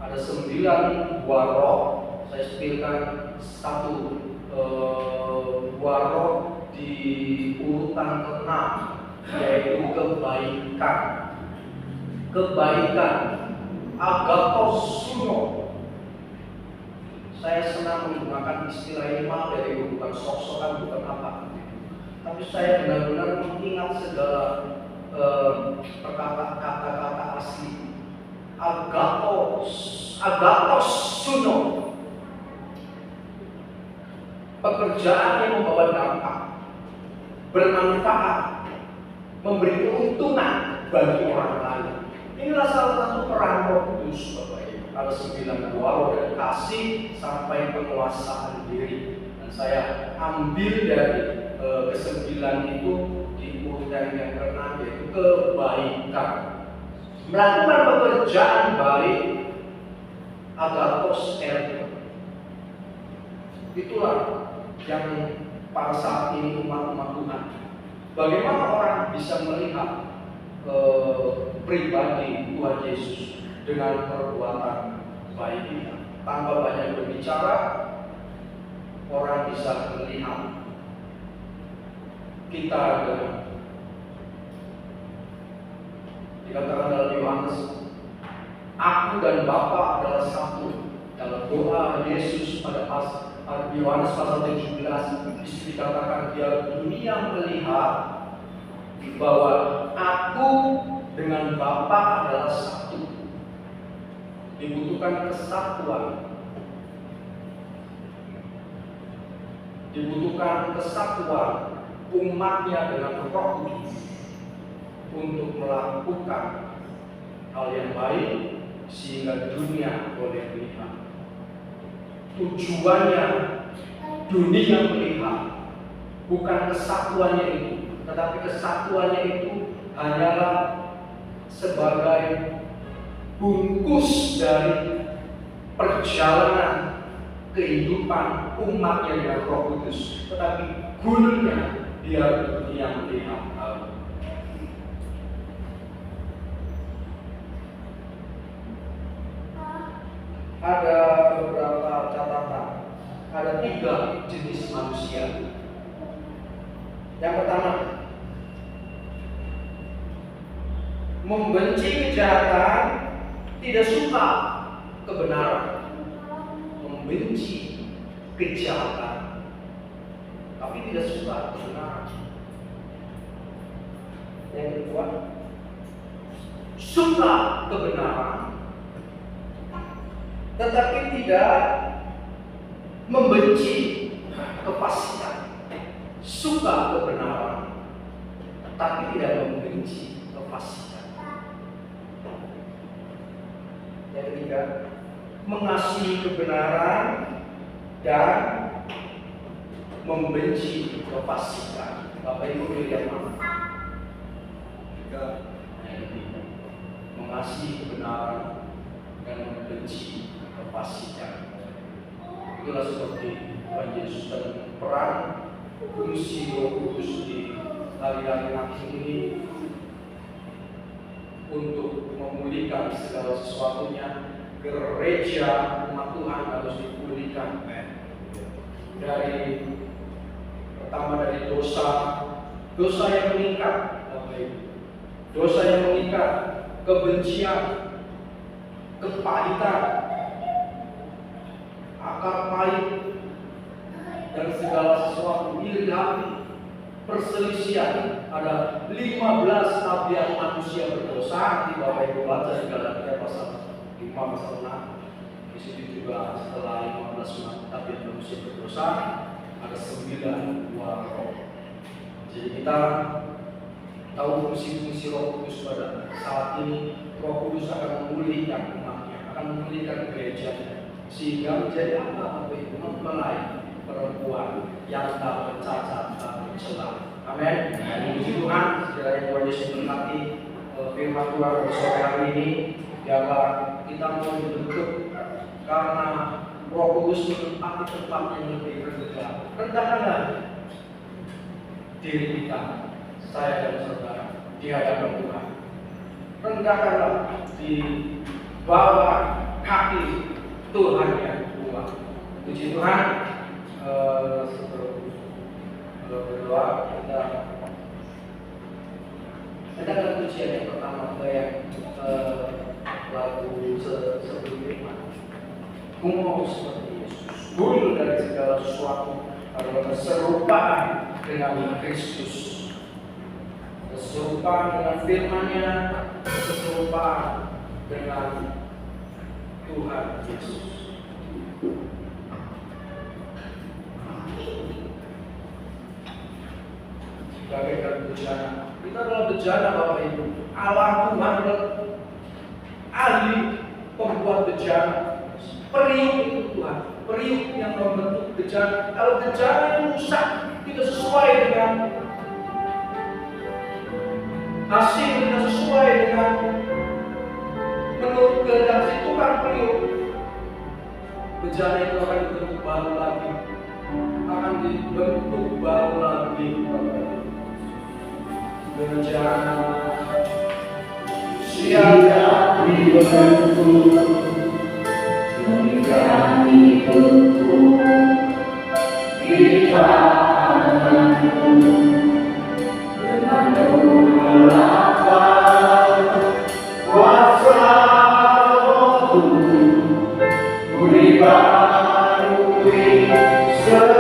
Ada 9 buah roh. Saya sebutkan 1 buah roh di urutan ke-6, yaitu kebaikan. Kebaikan, agathos suno. Saya senang menggunakan istilah ini, maaf dari bukan sok-sokan, bukan apa. Tapi saya benar-benar mengingat segala kata-kata asli. Agathos suno. Pekerjaan yang membawa dampak, bermanfaat, memberi keuntungan bagi orang lain. Inilah salah satu peran Roh Kudus, Bapak Ibu. Ada 9 buah roh dari kasih sampai penguasaan diri. Dan saya ambil dari kesembilan itu di urutan yang ke-6, yaitu kebaikan. Melakukan pekerjaan baik, agathos ergo. Itulah yang pada saat ini umat-umat Tuhan. Bagaimana orang bisa melihat pribadi Tuhan Yesus dengan perbuatan baiknya? Tanpa banyak berbicara, orang bisa melihat kita dengan dikatakan dalam Yohanes, aku dan Bapa adalah satu. Dalam doa Yesus pada Yohanes pasal 17 dikatakan biar dunia melihat bahwa aku dengan Bapa adalah satu. Dibutuhkan kesatuan. Dibutuhkan kesatuan umatnya dengan Roh Kudus untuk melakukan hal yang baik sehingga dunia boleh melihat. Tujuannya dunia melihat bukan kesatuannya itu, tetapi kesatuannya itu hanyalah sebagai bungkus dari perjalanan kehidupan umatnya dengan Roh Kudus, tetapi gunanya biar dunia melihat. Ada beberapa catatan. Ada 3 jenis manusia. Yang pertama, membenci kejahatan, tidak suka kebenaran. Membenci kejahatan, tapi tidak suka kebenaran. Yang kedua, suka kebenaran, tetapi tidak membenci kefasikan. Suka kebenaran, tapi tidak membenci kefasikan. Yang ketiga, mengasihi kebenaran dan membenci kefasikan. Bapak Ibu lihat mana? Yang ketiga, mengasihi kebenaran dan membenci kefasikan. Itulah seperti Tuhan Yesus dan peran fungsi Roh Kudus di hari-hari akhir ini untuk memulihkan segala sesuatunya. Gereja umat Tuhan harus dipulihkan dari pertama dari dosa yang meningkat, dosa yang meningkat, kebencian, kepahitan, akar pahit, dan segala sesuatu, iri hati, perselisihan. Ada 15 tabiat manusia berdosa. Di Bapak Ibu baca di Galatia pasal 5 pasal 6. Di situ juga setelah 15 tabiat manusia berdosa ada 9 buah roh. Jadi kita tahu fungsi-fungsi Roh Kudus pada saat ini. Roh Kudus akan memulihkan umatnya, akan memulihkan gereja, sehingga menjadi apa? Mempelai perempuan yang tak bercacat, tak bercela. Amin. Puji Tuhan, sekiranya Tuhan Yesus berkati firman Tuhan pada sore hari ini. Biarlah kita mau dibentuk karena Roh Kudus menempati tempat yang lebih rendah. Rendahkanlah diri kita, saya dan saudara, di hadapan Tuhan. Rendahkanlah di bawah kaki Tuhan yang kuat. Puji Tuhan. Sebelum berdoa, kita ada pujian yang pertama yang lagu sebelum firman. Ku mau seperti Yesus, bunuh dari segala sesuatu adalah keserupaan dengan Kristus, keserupaan dengan firman-Nya, keserupaan dengan Tuhan Yesus. Bagaikan bejana, kita adalah bejana Bapak Ibu. Allah Tuhan adalah ahli pembuat bejana. Periuk itu Tuhan. periuk yang membentuk bejana. Kalau bejana yang rusak, tidak sesuai dengan hasil, tidak sesuai dengan menurut kehendak si tukang periuk, bejana itu akan dibentuk baru lagi, bejana siap dibentuk kami tutup di tanganmu dengan mengulapkan kuasa Rohmu, budi barui selalu.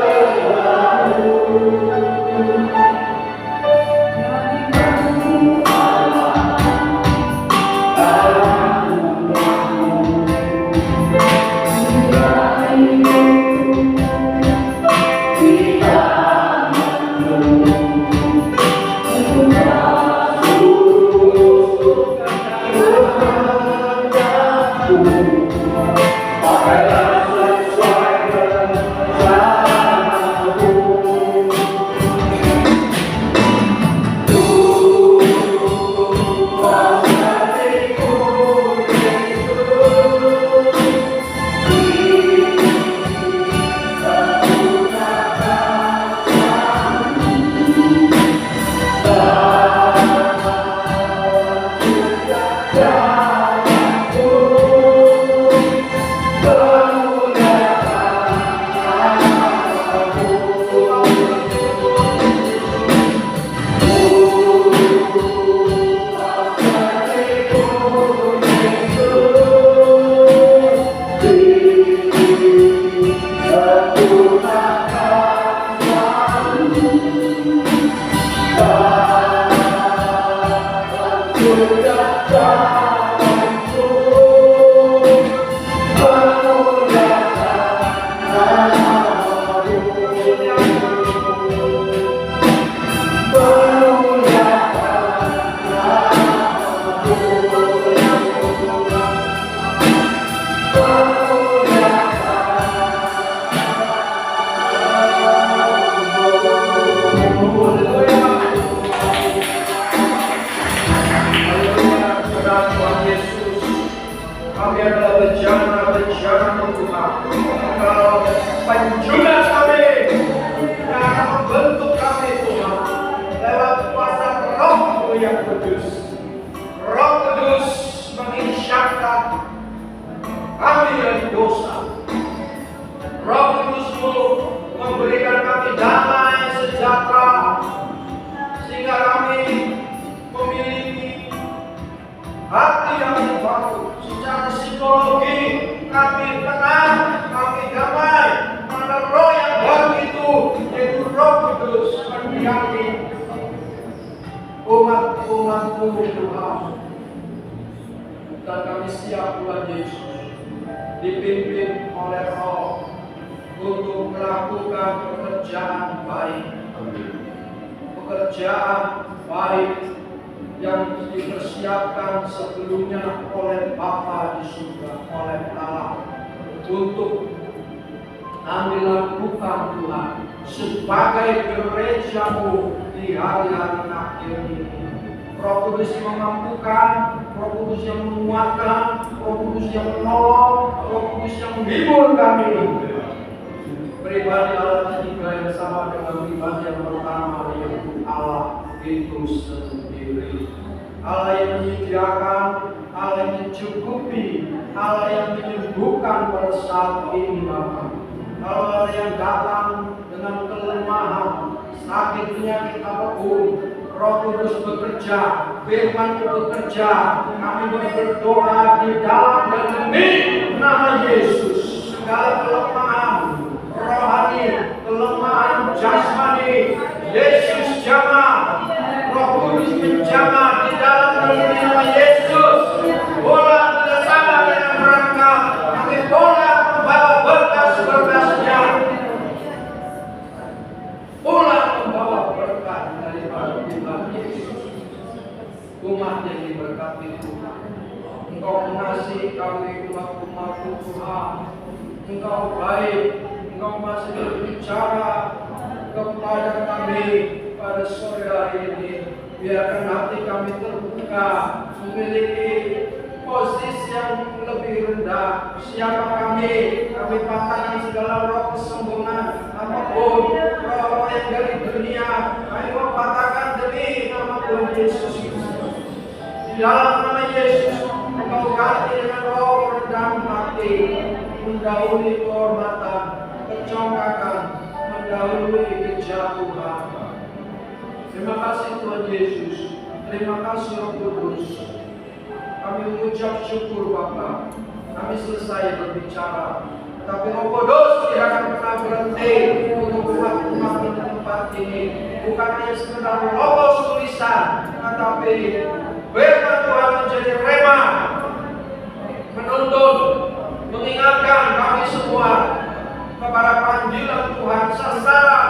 Dan kami siap Tuhan Yesus dipimpin oleh Roh untuk melakukan pekerjaan baik yang dipersiapkan sebelumnya oleh Bapa di surga, oleh Allah, untuk kami lakukan Tuhan sebagai gereja-Mu di hari-hari akhir ini. Roh Kudus yang memampukan, Roh Kudus yang menguatkan, Roh Kudus yang menolong, Roh Kudus yang menghibur kami. Pribadi Allah ketiga yang sama dengan pribadi yang pertama, yaitu Allah itu sendiri. Allah yang menyediakan, Allah yang mencukupi, Allah yang menyembuhkan pada saat ini Bapa. Allah yang datang dengan kelemahan, sakit, penyakit apapun, Roh Kudus bekerja, Firman bekerja. Kami berdoa di dalam dan demi nama Yesus. Segala kelemahan rohani, kelemahan jasmani, Yesus jamah, Roh Kudus menjamah di dalam dan demi nama Yesus. Bola bersama dengan mereka, kami bola membawa berkas-berkasnya. Bola membawa berkat daripada Tuhan Yesus. Umat yang diberkati Tuhan, Engkau mengasihi kami umat-umat Tuhan. Engkau baik, Engkau masih berbicara kepada kami pada sore hari ini. Biarkan hati kami terbuka, memiliki posisi yang lebih rendah. Siapa kami? Kami patahkan segala roh kesombongan, apapun roh-roh yang dari dunia. Kami mau patahkan demi nama Tuhan Yesus. Di dalam nama Yesus, Engkau ganti dengan roh rendah hati, mendahului kehormatan, kecongkakan, mendahului kejatuhan. Terima kasih Tuhan Yesus. Terima kasih Roh Kudus. Kami mengucap syukur Bapa. Kami selesai berbicara, tapi Roh Kudus tidak akan pernah berhenti untuk umat-umat di tempat ini. Bukan hanya sekedar logos tulisan, tetapi firman Tuhan menjadi rema, menuntun, mengingatkan kami semua kepada panggilan Tuhan, sasaran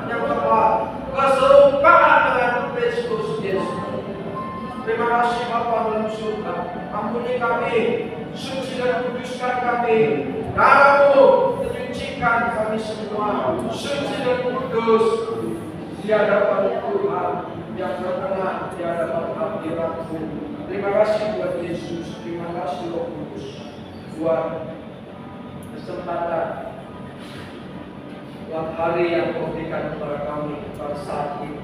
yang tepat, keserupaan dengan Kristus Yesus. Terima kasih Bapa dalam surga. Ampuni kami, suci dan kuduskan kami. Darah-Mu menyucikan kami semua, suci dan kudus di hadapan Tuhan yang berkenan di hadapan hadirat-Mu. Terima kasih buat Yesus. Terima kasih Roh Kudus buat kesempatan, buat hari yang Kau berikan kepada kami pada saat ini.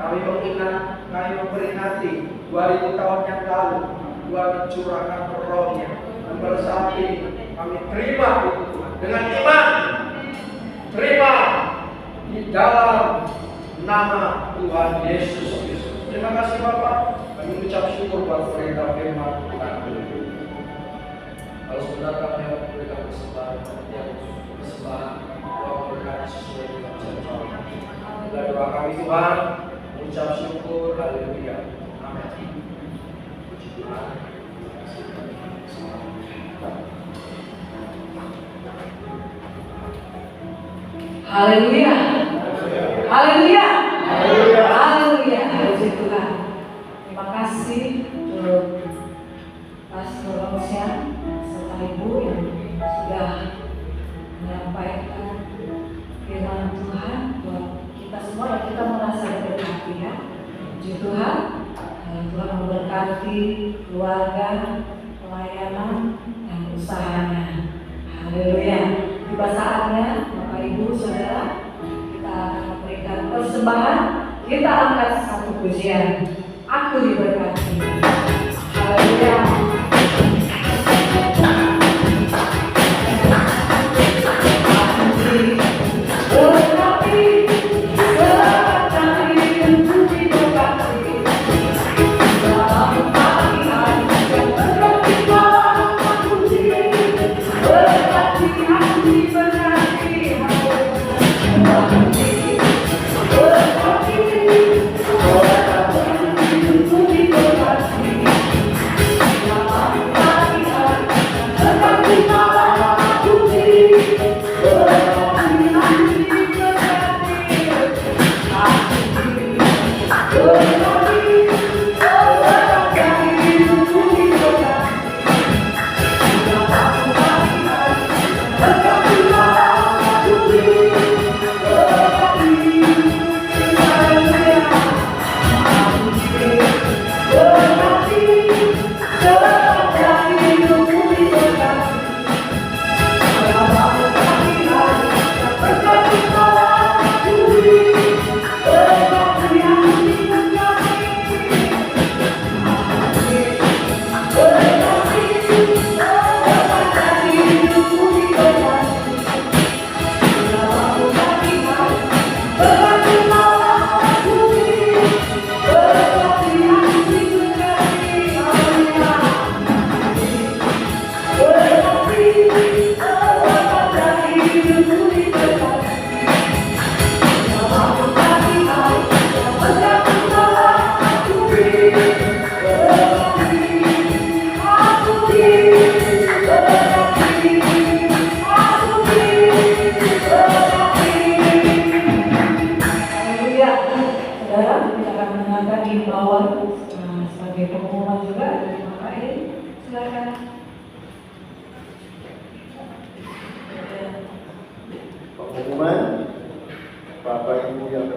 Kami mengingat, kami memperingati 2000 tahun yang lalu Tuhan mencurahkan roh-Nya. Dan pada saat ini kami terima itu Tuhan dengan iman, terima di dalam nama Tuhan Yesus Kristus. Terima kasih Bapak. Kami mengucap syukur buat perintah firman Tuhan. Kalau saudara kami memberikan persembahan, Tuhan berkati sesuai dengan janji. Dan doa kami Tuhan, mengucap syukur, haleluya. Amin. Puji Tuhan. Haleluya. Haleluya. Haleluya. Puji Tuhan. Terima kasih untuk Pastor Rosia serta Ibu yang sudah menyampaikan firman Tuhan buat kita semua yang kita merasa berkati ya. Puji Tuhan. Tuhan memberkati keluarga, pelayanan, dan usahanya. Haleluya. Tiba saatnya Bapak Ibu Saudara, kita akan memberikan persembahan. Kita angkat satu pujian. Aku diberkati. Haleluya.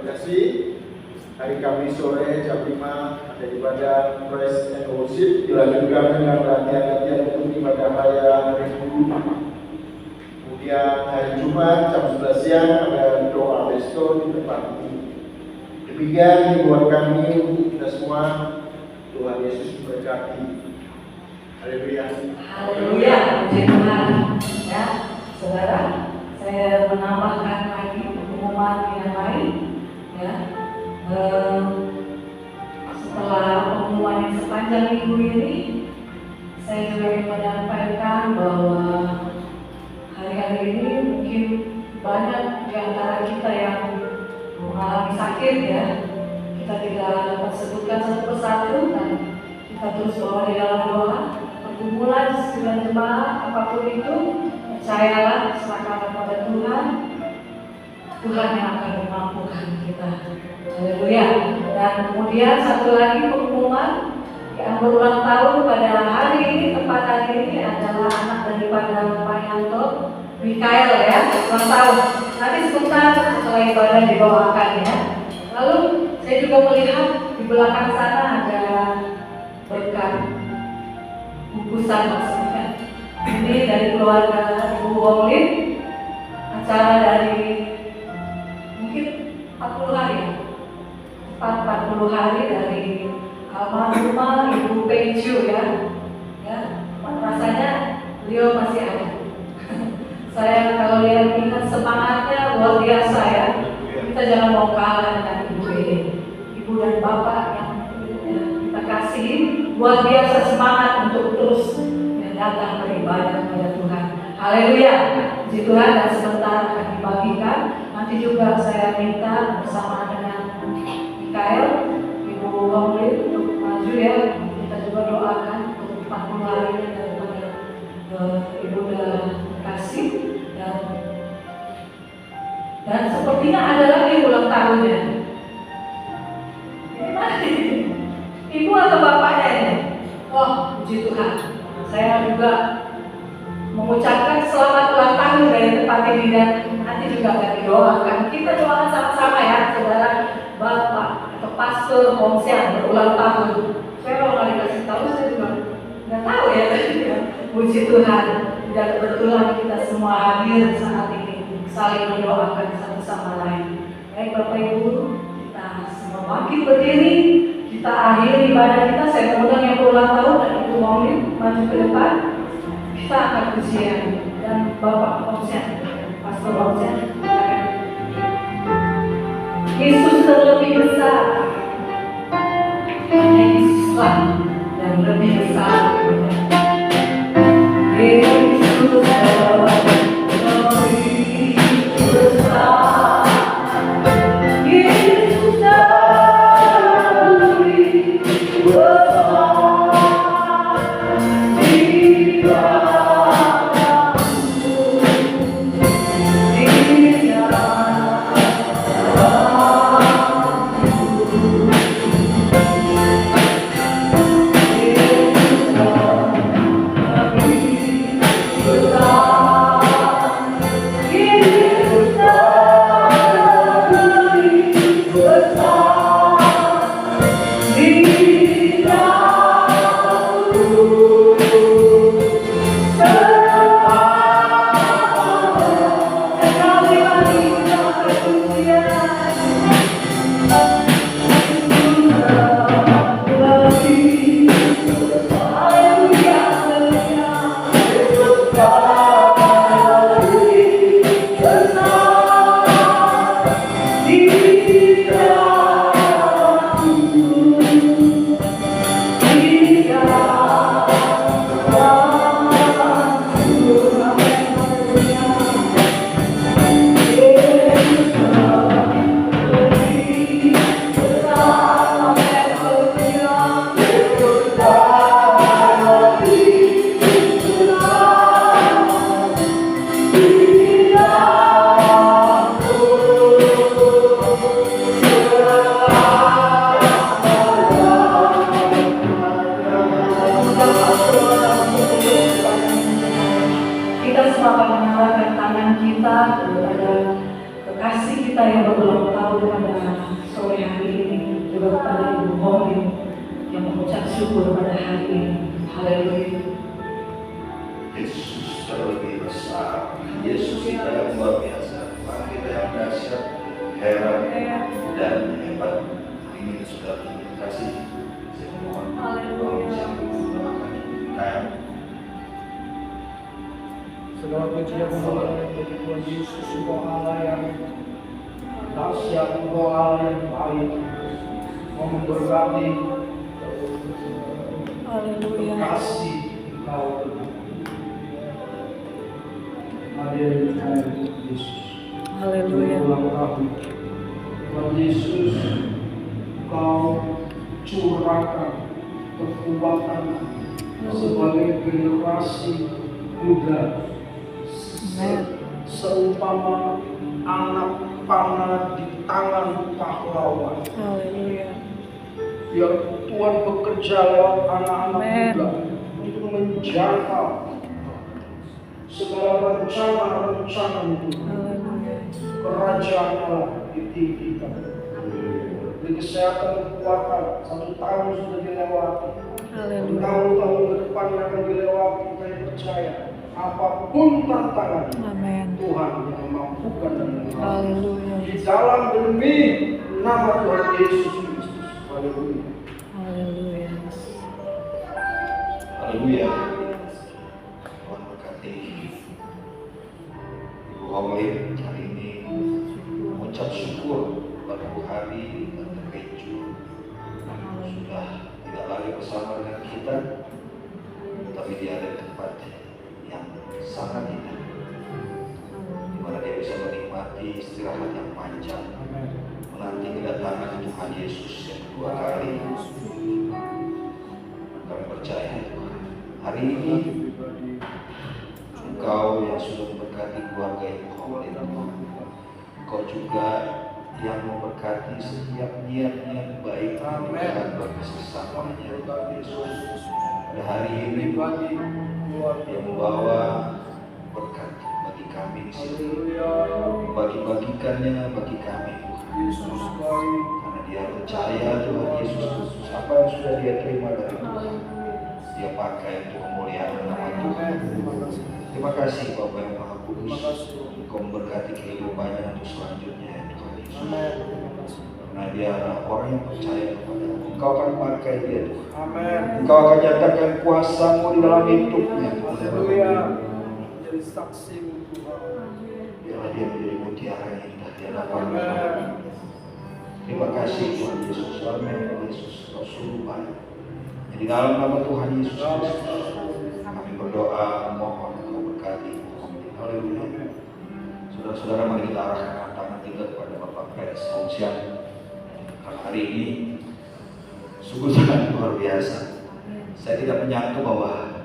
kasih. Hari Kamis sore jam 5 ada ibadah praise and worship, dilanjutkan dengan latihan-latihan untuk ibadah raya Minggu. Kemudian hari Jumat jam 11 siang ada doa besto di tempat ini. Demikian himbauan kami untuk kita semua. Tuhan Yesus memberkati. Haleluya. Haleluya, puji Tuhan. Ya, saudara, saya menambahkan lagi pengumuman yang lain. Ya, setelah pengumuman yang sepanjang minggu ini, saya juga ingin menyampaikan bahwa hari-hari ini mungkin banyak di antara kita yang mengalami sakit, ya. Kita tidak dapat sebutkan satu persatu dan kita terus bawa di dalam doa. Pergumulan sembilan jemaat apapun itu, percayalah, serahkan kepada Tuhan. Tuhan yang akan memampukan kita. Haleluya. Dan kemudian satu lagi pengumuman yang berulang tahun pada hari ini, tepat hari ini adalah anak daripada Pak Yanto, Mikael, ya, ulang tahun. Nanti sebentar setelah ibadah dibawakan, ya. Lalu saya juga melihat di belakang sana ada berkat bungkusan maksudnya. Ini dari keluarga Ibu Wonglim, acara dari mungkin 40 hari, ya. 40 hari dari almarhumah Ibu Penju, ya. Ya, rasanya beliau masih ada. Saya kalau lihat ingat semangatnya luar biasa, ya. Kita jangan mau kalah dengan ibu ini. Ibu dan bapak yang kita kasih luar biasa semangat untuk terus datang beribadah kepada Tuhan. Haleluya, puji Tuhan. Dan sebentar akan dibagikan. Nanti juga saya minta bersama dengan Mikael, Ibu Wonglim untuk maju, ya. Kita juga doakan untuk 40 hari daripada Ibu udah kasih. Dan sepertinya ada lagi ulang tahunnya. Ini mana? Ibu atau bapaknya ini? Oh, puji Tuhan. Saya juga mengucapkan selamat ulang tahun dari tempat ini, dan nanti juga akan didoakan. Kita doakan sama-sama, ya, saudara, bapak atau pastor Homsian berulang tahun. Saya kalau nggak dikasih tahu, saya juga nggak tahu, ya. Puji Tuhan. Dan kebetulan kita semua hadir saat ini, saling mendoakan satu sama lain. Baik Bapak Ibu, kita semua bangkit berdiri, kita akhiri ibadah kita. Saya mengundang yang berulang tahun dan Ibu Wonglim maju ke depan. Kita akan ujian dan Bapak Homsian, Pastor Homsian. Yesus terlebih besar, hanya Yesuslah yang lebih besar. Yesus lebih besar, Yesus lebih besar, kita semua akan mengarahkan tangan kita kepada kekasih kita yang berulang tahun. Engkau pada sore hari ini, juga kepada Ibu Homi yang mengucap syukur pada hari ini. Haleluya. Yesus terlebih besar, Yesus kita yang luar biasa, Tuhan kita yang dahsyat, heran dan hebat. Ini sudah terima kasih. Saya mohon segala puji dan kemuliaan bagi Tuhan Yesus, Engkau Allah yang dahsyat, Engkau Allah yang baik, mau memberkati, kasih Engkau hadir di Tuhan Yesus. Haleluya. Ulang tahun Tuhan Yesus, Engkau curahkan kekuatan sebagai generasi muda, seumpama anak panah di tangan pahlawan. Haleluya. Biar Tuhan bekerja lewat anak-anak muda untuk menjangkau segala rencana-rencana itu. Kerajaan Allah ditinggikan. Di kesehatan kekuatan 1 tahun sudah dilewati. Tahun-tahun ke depan yang akan dilewati, kami percaya apapun tantangan, Tuhan yang memampukan dan Haleluya. di dalam demi nama Tuhan Yesus Kristus. Haleluya. Haleluya. Haleluya. Tuhan berkati Ibu Homi hari ini mengucap syukur pada hari dan terkeju sudah tidak lagi bersama dengan kita, tapi dia ada di tempat yang sangat indah, di mana dia bisa menikmati istirahat yang panjang, menanti kedatangan Tuhan Yesus yang kedua kali. Kami percaya Tuhan, hari ini Engkau yang sudah memberkati keluarga Ibu Homi, Engkau juga yang memberkati setiap niat-niat baik Tuhan bagi sesamanya Tuhan Yesus. Pada hari ini yang membawa berkat bagi kami di sini, bagi-bagikannya bagi kami Tuhan Yesus, karena dia percaya Tuhan Yesus Kristus, apa yang sudah dia terima dari Tuhan dia pakai untuk kemuliaan nama Tuhan. Terima kasih Bapa yang Maha Kudus, Engkau memberkati kehidupannya untuk selanjutnya ya Tuhan Yesus. Karena dia adalah orang yang percaya kepada-Mu, Engkau akan pakai dia Tuhan. Engkau akan nyatakan kuasa-Mu di dalam hidupnya. Haleluya. Jadi saksi Tuhan. Biarlah dia menjadi mutiara yang indah di hadapan-Mu. Terima kasih Tuhan Yesus. Amin. Yesus Kau sungguh baik. Di dalam nama Tuhan Yesus Kristus kami berdoa mohon Engkau berkati. Haleluya. Saudara-saudara, mari kita arahkan tangan kita kepada Bapak Pres Hongxiang. Karena hari ini sungguh sangat luar biasa. Saya tidak menyangka bahwa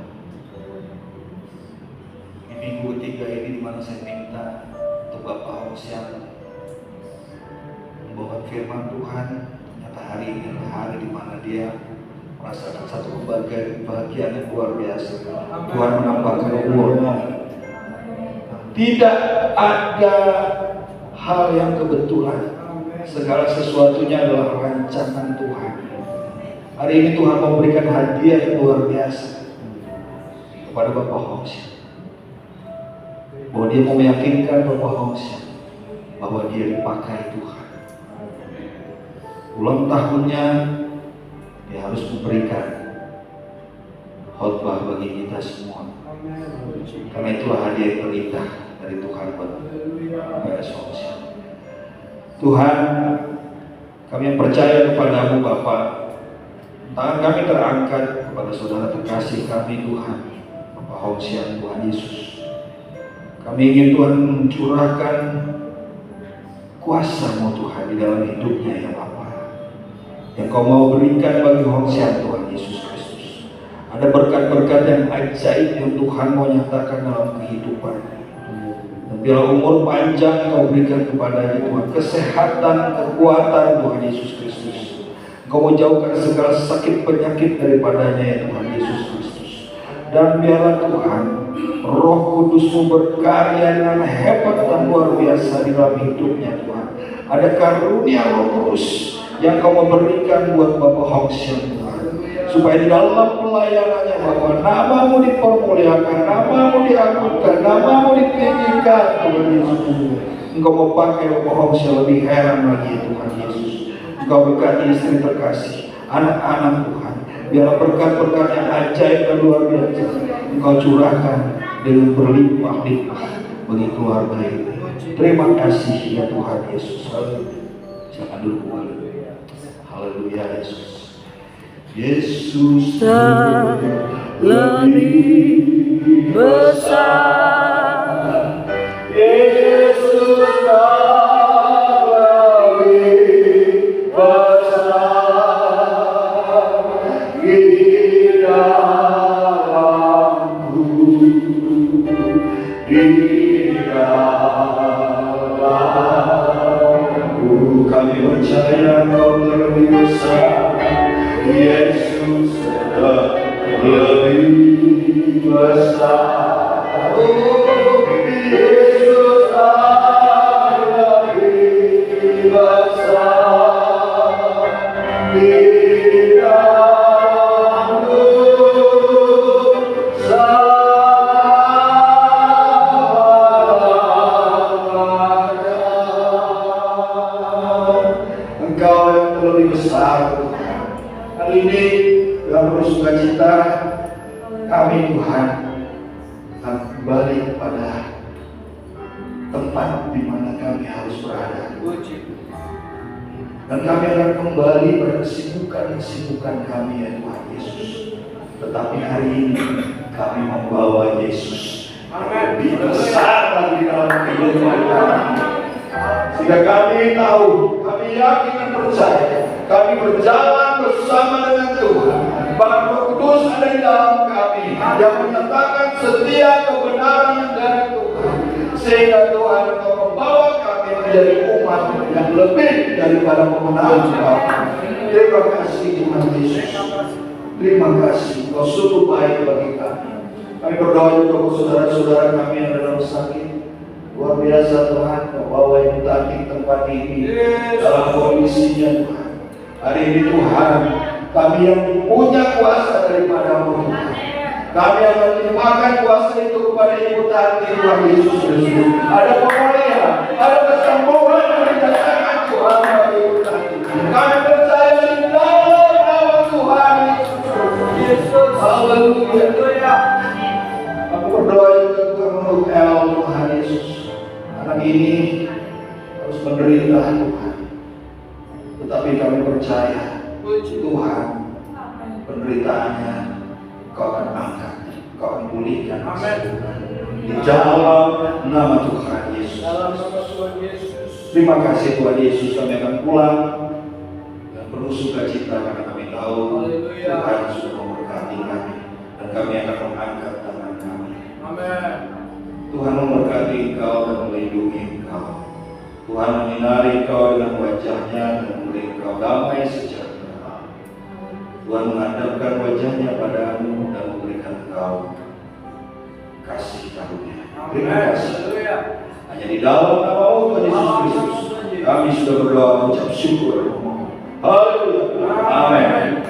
di minggu ketiga ini, di mana saya minta untuk Bapak Hongxiang membawa firman Tuhan, ternyata hari ini adalah hari di mana dia merasakan satu kebahagiaan yang luar biasa. Tuhan menambahkan umurnya. Tidak ada hal yang kebetulan. Segala sesuatunya adalah rancangan Tuhan. Hari ini Tuhan memberikan hadiah yang luar biasa kepada Bapak Hongxiang, bahwa dia mau meyakinkan Bapak Hongxiang bahwa dia dipakai Tuhan. Ulang tahunnya dia harus memberikan khotbah bagi kita semua. Karena itulah hadiah yang terindah dari Tuhan buat Pres Hongxiang. Tuhan, kami yang percaya kepada-Mu Bapa, tangan kami terangkat kepada saudara terkasih kami Tuhan, Bapak Hongxiang Tuhan Yesus. Kami ingin Tuhan mencurahkan kuasa-Mu Tuhan di dalam hidupnya ya Bapa, yang Kau mau berikan bagi Hongxiang Tuhan Yesus Kristus. Ada berkat-berkat yang ajaib yang Tuhan mau nyatakan dalam kehidupan. Dan biarlah umur panjang Kau berikan kepadanya Tuhan, kesehatan, kekuatan Tuhan Yesus Kristus. Kau mau jauhkan segala sakit penyakit daripadanya ya Tuhan Yesus Kristus. Dan biarlah Tuhan Roh Kudus-Mu berkarya dengan hebat dan luar biasa di dalam hidupnya Tuhan. Ada karunia Roh Kudus yang Kau memberikan buat Bapak Hongsian Tuhan, supaya di dalam pelayanannya Bapak, nama-Mu dipermuliakan, nama-Mu diagungkan, nama-Mu ditinggikan Tuhan Yesus. Engkau mau pakai Bapak Hongsian lebih heran lagi Tuhan Yesus. Engkau berkati istri terkasih, anak-anak Tuhan, biarlah berkat-berkat yang ajaib dan luar biasa Engkau curahkan dengan berlimpah-limpah bagi keluarga ini. Terima kasih ya Tuhan Yesus. Silakan duduk. Haleluya Yesus. Yesus lebih besar. Yesus lebih besar di dalamku, di dalamku. Kami percaya Kau lebih besar. Yesus lebih besar. Yesus lebih besar di dalamku. Engkau yang lebih besar. Hari ini dalam bersukacita kami Tuhan akan kembali kepada tempat di mana kami harus berada. Dan kami akan kembali pada kesibukan kami ya Tuhan Yesus. Tetapi hari ini kami membawa Yesus lebih besar lagi dalam kehidupan kami. Sehingga kami tahu, kami yakin dan percaya, kami berjalan bersama dengan Tuhan. Bahkan Roh Kudus ada di dalam kami yang menyatakan setiap kebenaran yang dari Tuhan. Sehingga Tuhan Engkau membawa kami menjadi umat yang lebih daripada pemenang kami. Terima kasih Tuhan Yesus. Terima kasih, Kau sungguh baik bagi kami. Kami berdoa juga untuk saudara-saudara kami yang dalam sakit. Luar biasa Tuhan, Kau bawa Ibu Tati tempat ini dalam kondisinya Tuhan. Hari ini Tuhan, kami yang punya kuasa daripada-Mu Tuhan. Kami akan melimpahkan kuasa itu kepada Ibu Tati Tuhan Yesus Kristus. Ada pemulihan, ada kesembuhan yang dinyatakan Tuhan bagi Ibu Tati. Kami percaya di dalam nama Tuhan Yesus. Haleluya. Aku berdoa juga Tuhan untuk El Tuhan Yesus. Anak ini harus menderita Tuhan. Tetapi kami percaya Tuhan, penderitaannya Kau akan angkat, Kau akan pulihkan. Di dalam nama Tuhan Yesus. Terima kasih Tuhan Yesus. Kami akan pulang dan penuh sukacita karena kami tahu Tuhan sudah memberkati kami dan kami akan mengangkat tangan kami. Tuhan memberkati Engkau dan melindungi Engkau. Tuhan menyinari Engkau dengan wajahnya dan memberi Engkau damai sejahtera. Tuhan menghadapkan wajahnya padamu dan memberikan Engkau kasih karunia. Terima kasih. Hanya di dalam nama Tuhan Yesus Kristus kami sudah berdoa mengucap syukur. Haleluya. Amin.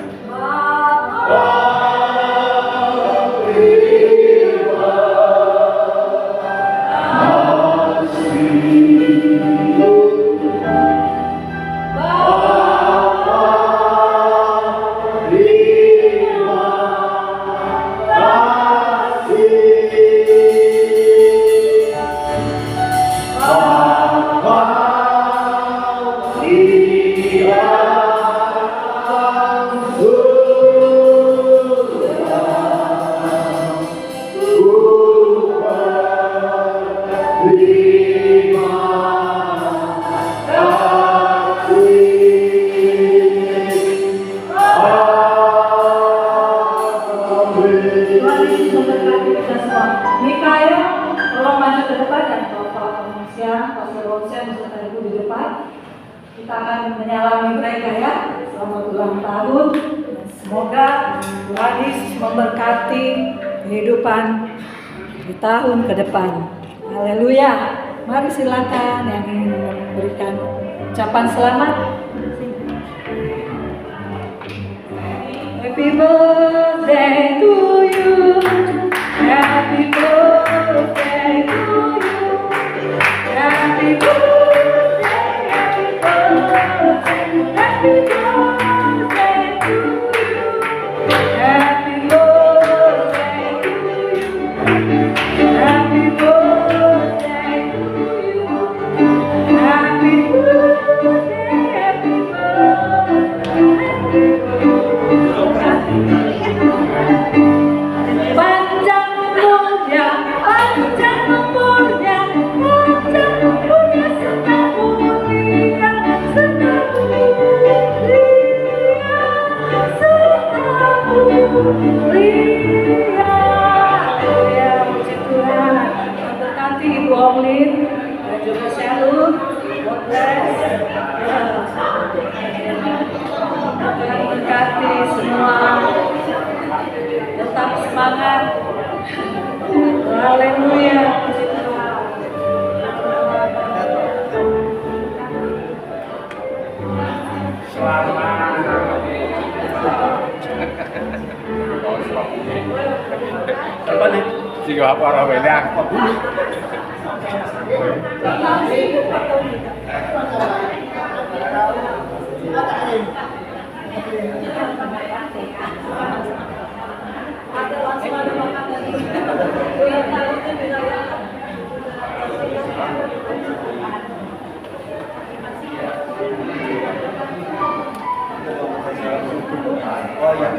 Kita akan menyalami mereka ya. Selamat ulang tahun. Semoga Tuhan Yesus memberkati kehidupan di tahun ke depan. Haleluya. Mari silakan yang ingin memberikan ucapan selamat. Happy birthday to you. Happy birthday to you. Happy birthday, happy birthday, happy birthday to you. Happy birthday to you. Happy birthday to you. Happy birthday, happy birthday. Panjang umurnya, panjang umurnya, panjang umurnya, serta mulia, serta mulia, serta mulia. Ya, puji Tuhan, memberkati Ibu Omlin dan juga Shalom. God bless. Tuhan berkati semua. Tetap semangat. Haleluya. Puji Tuhan. Apa nih? Jika apa orang benar? Oh ya.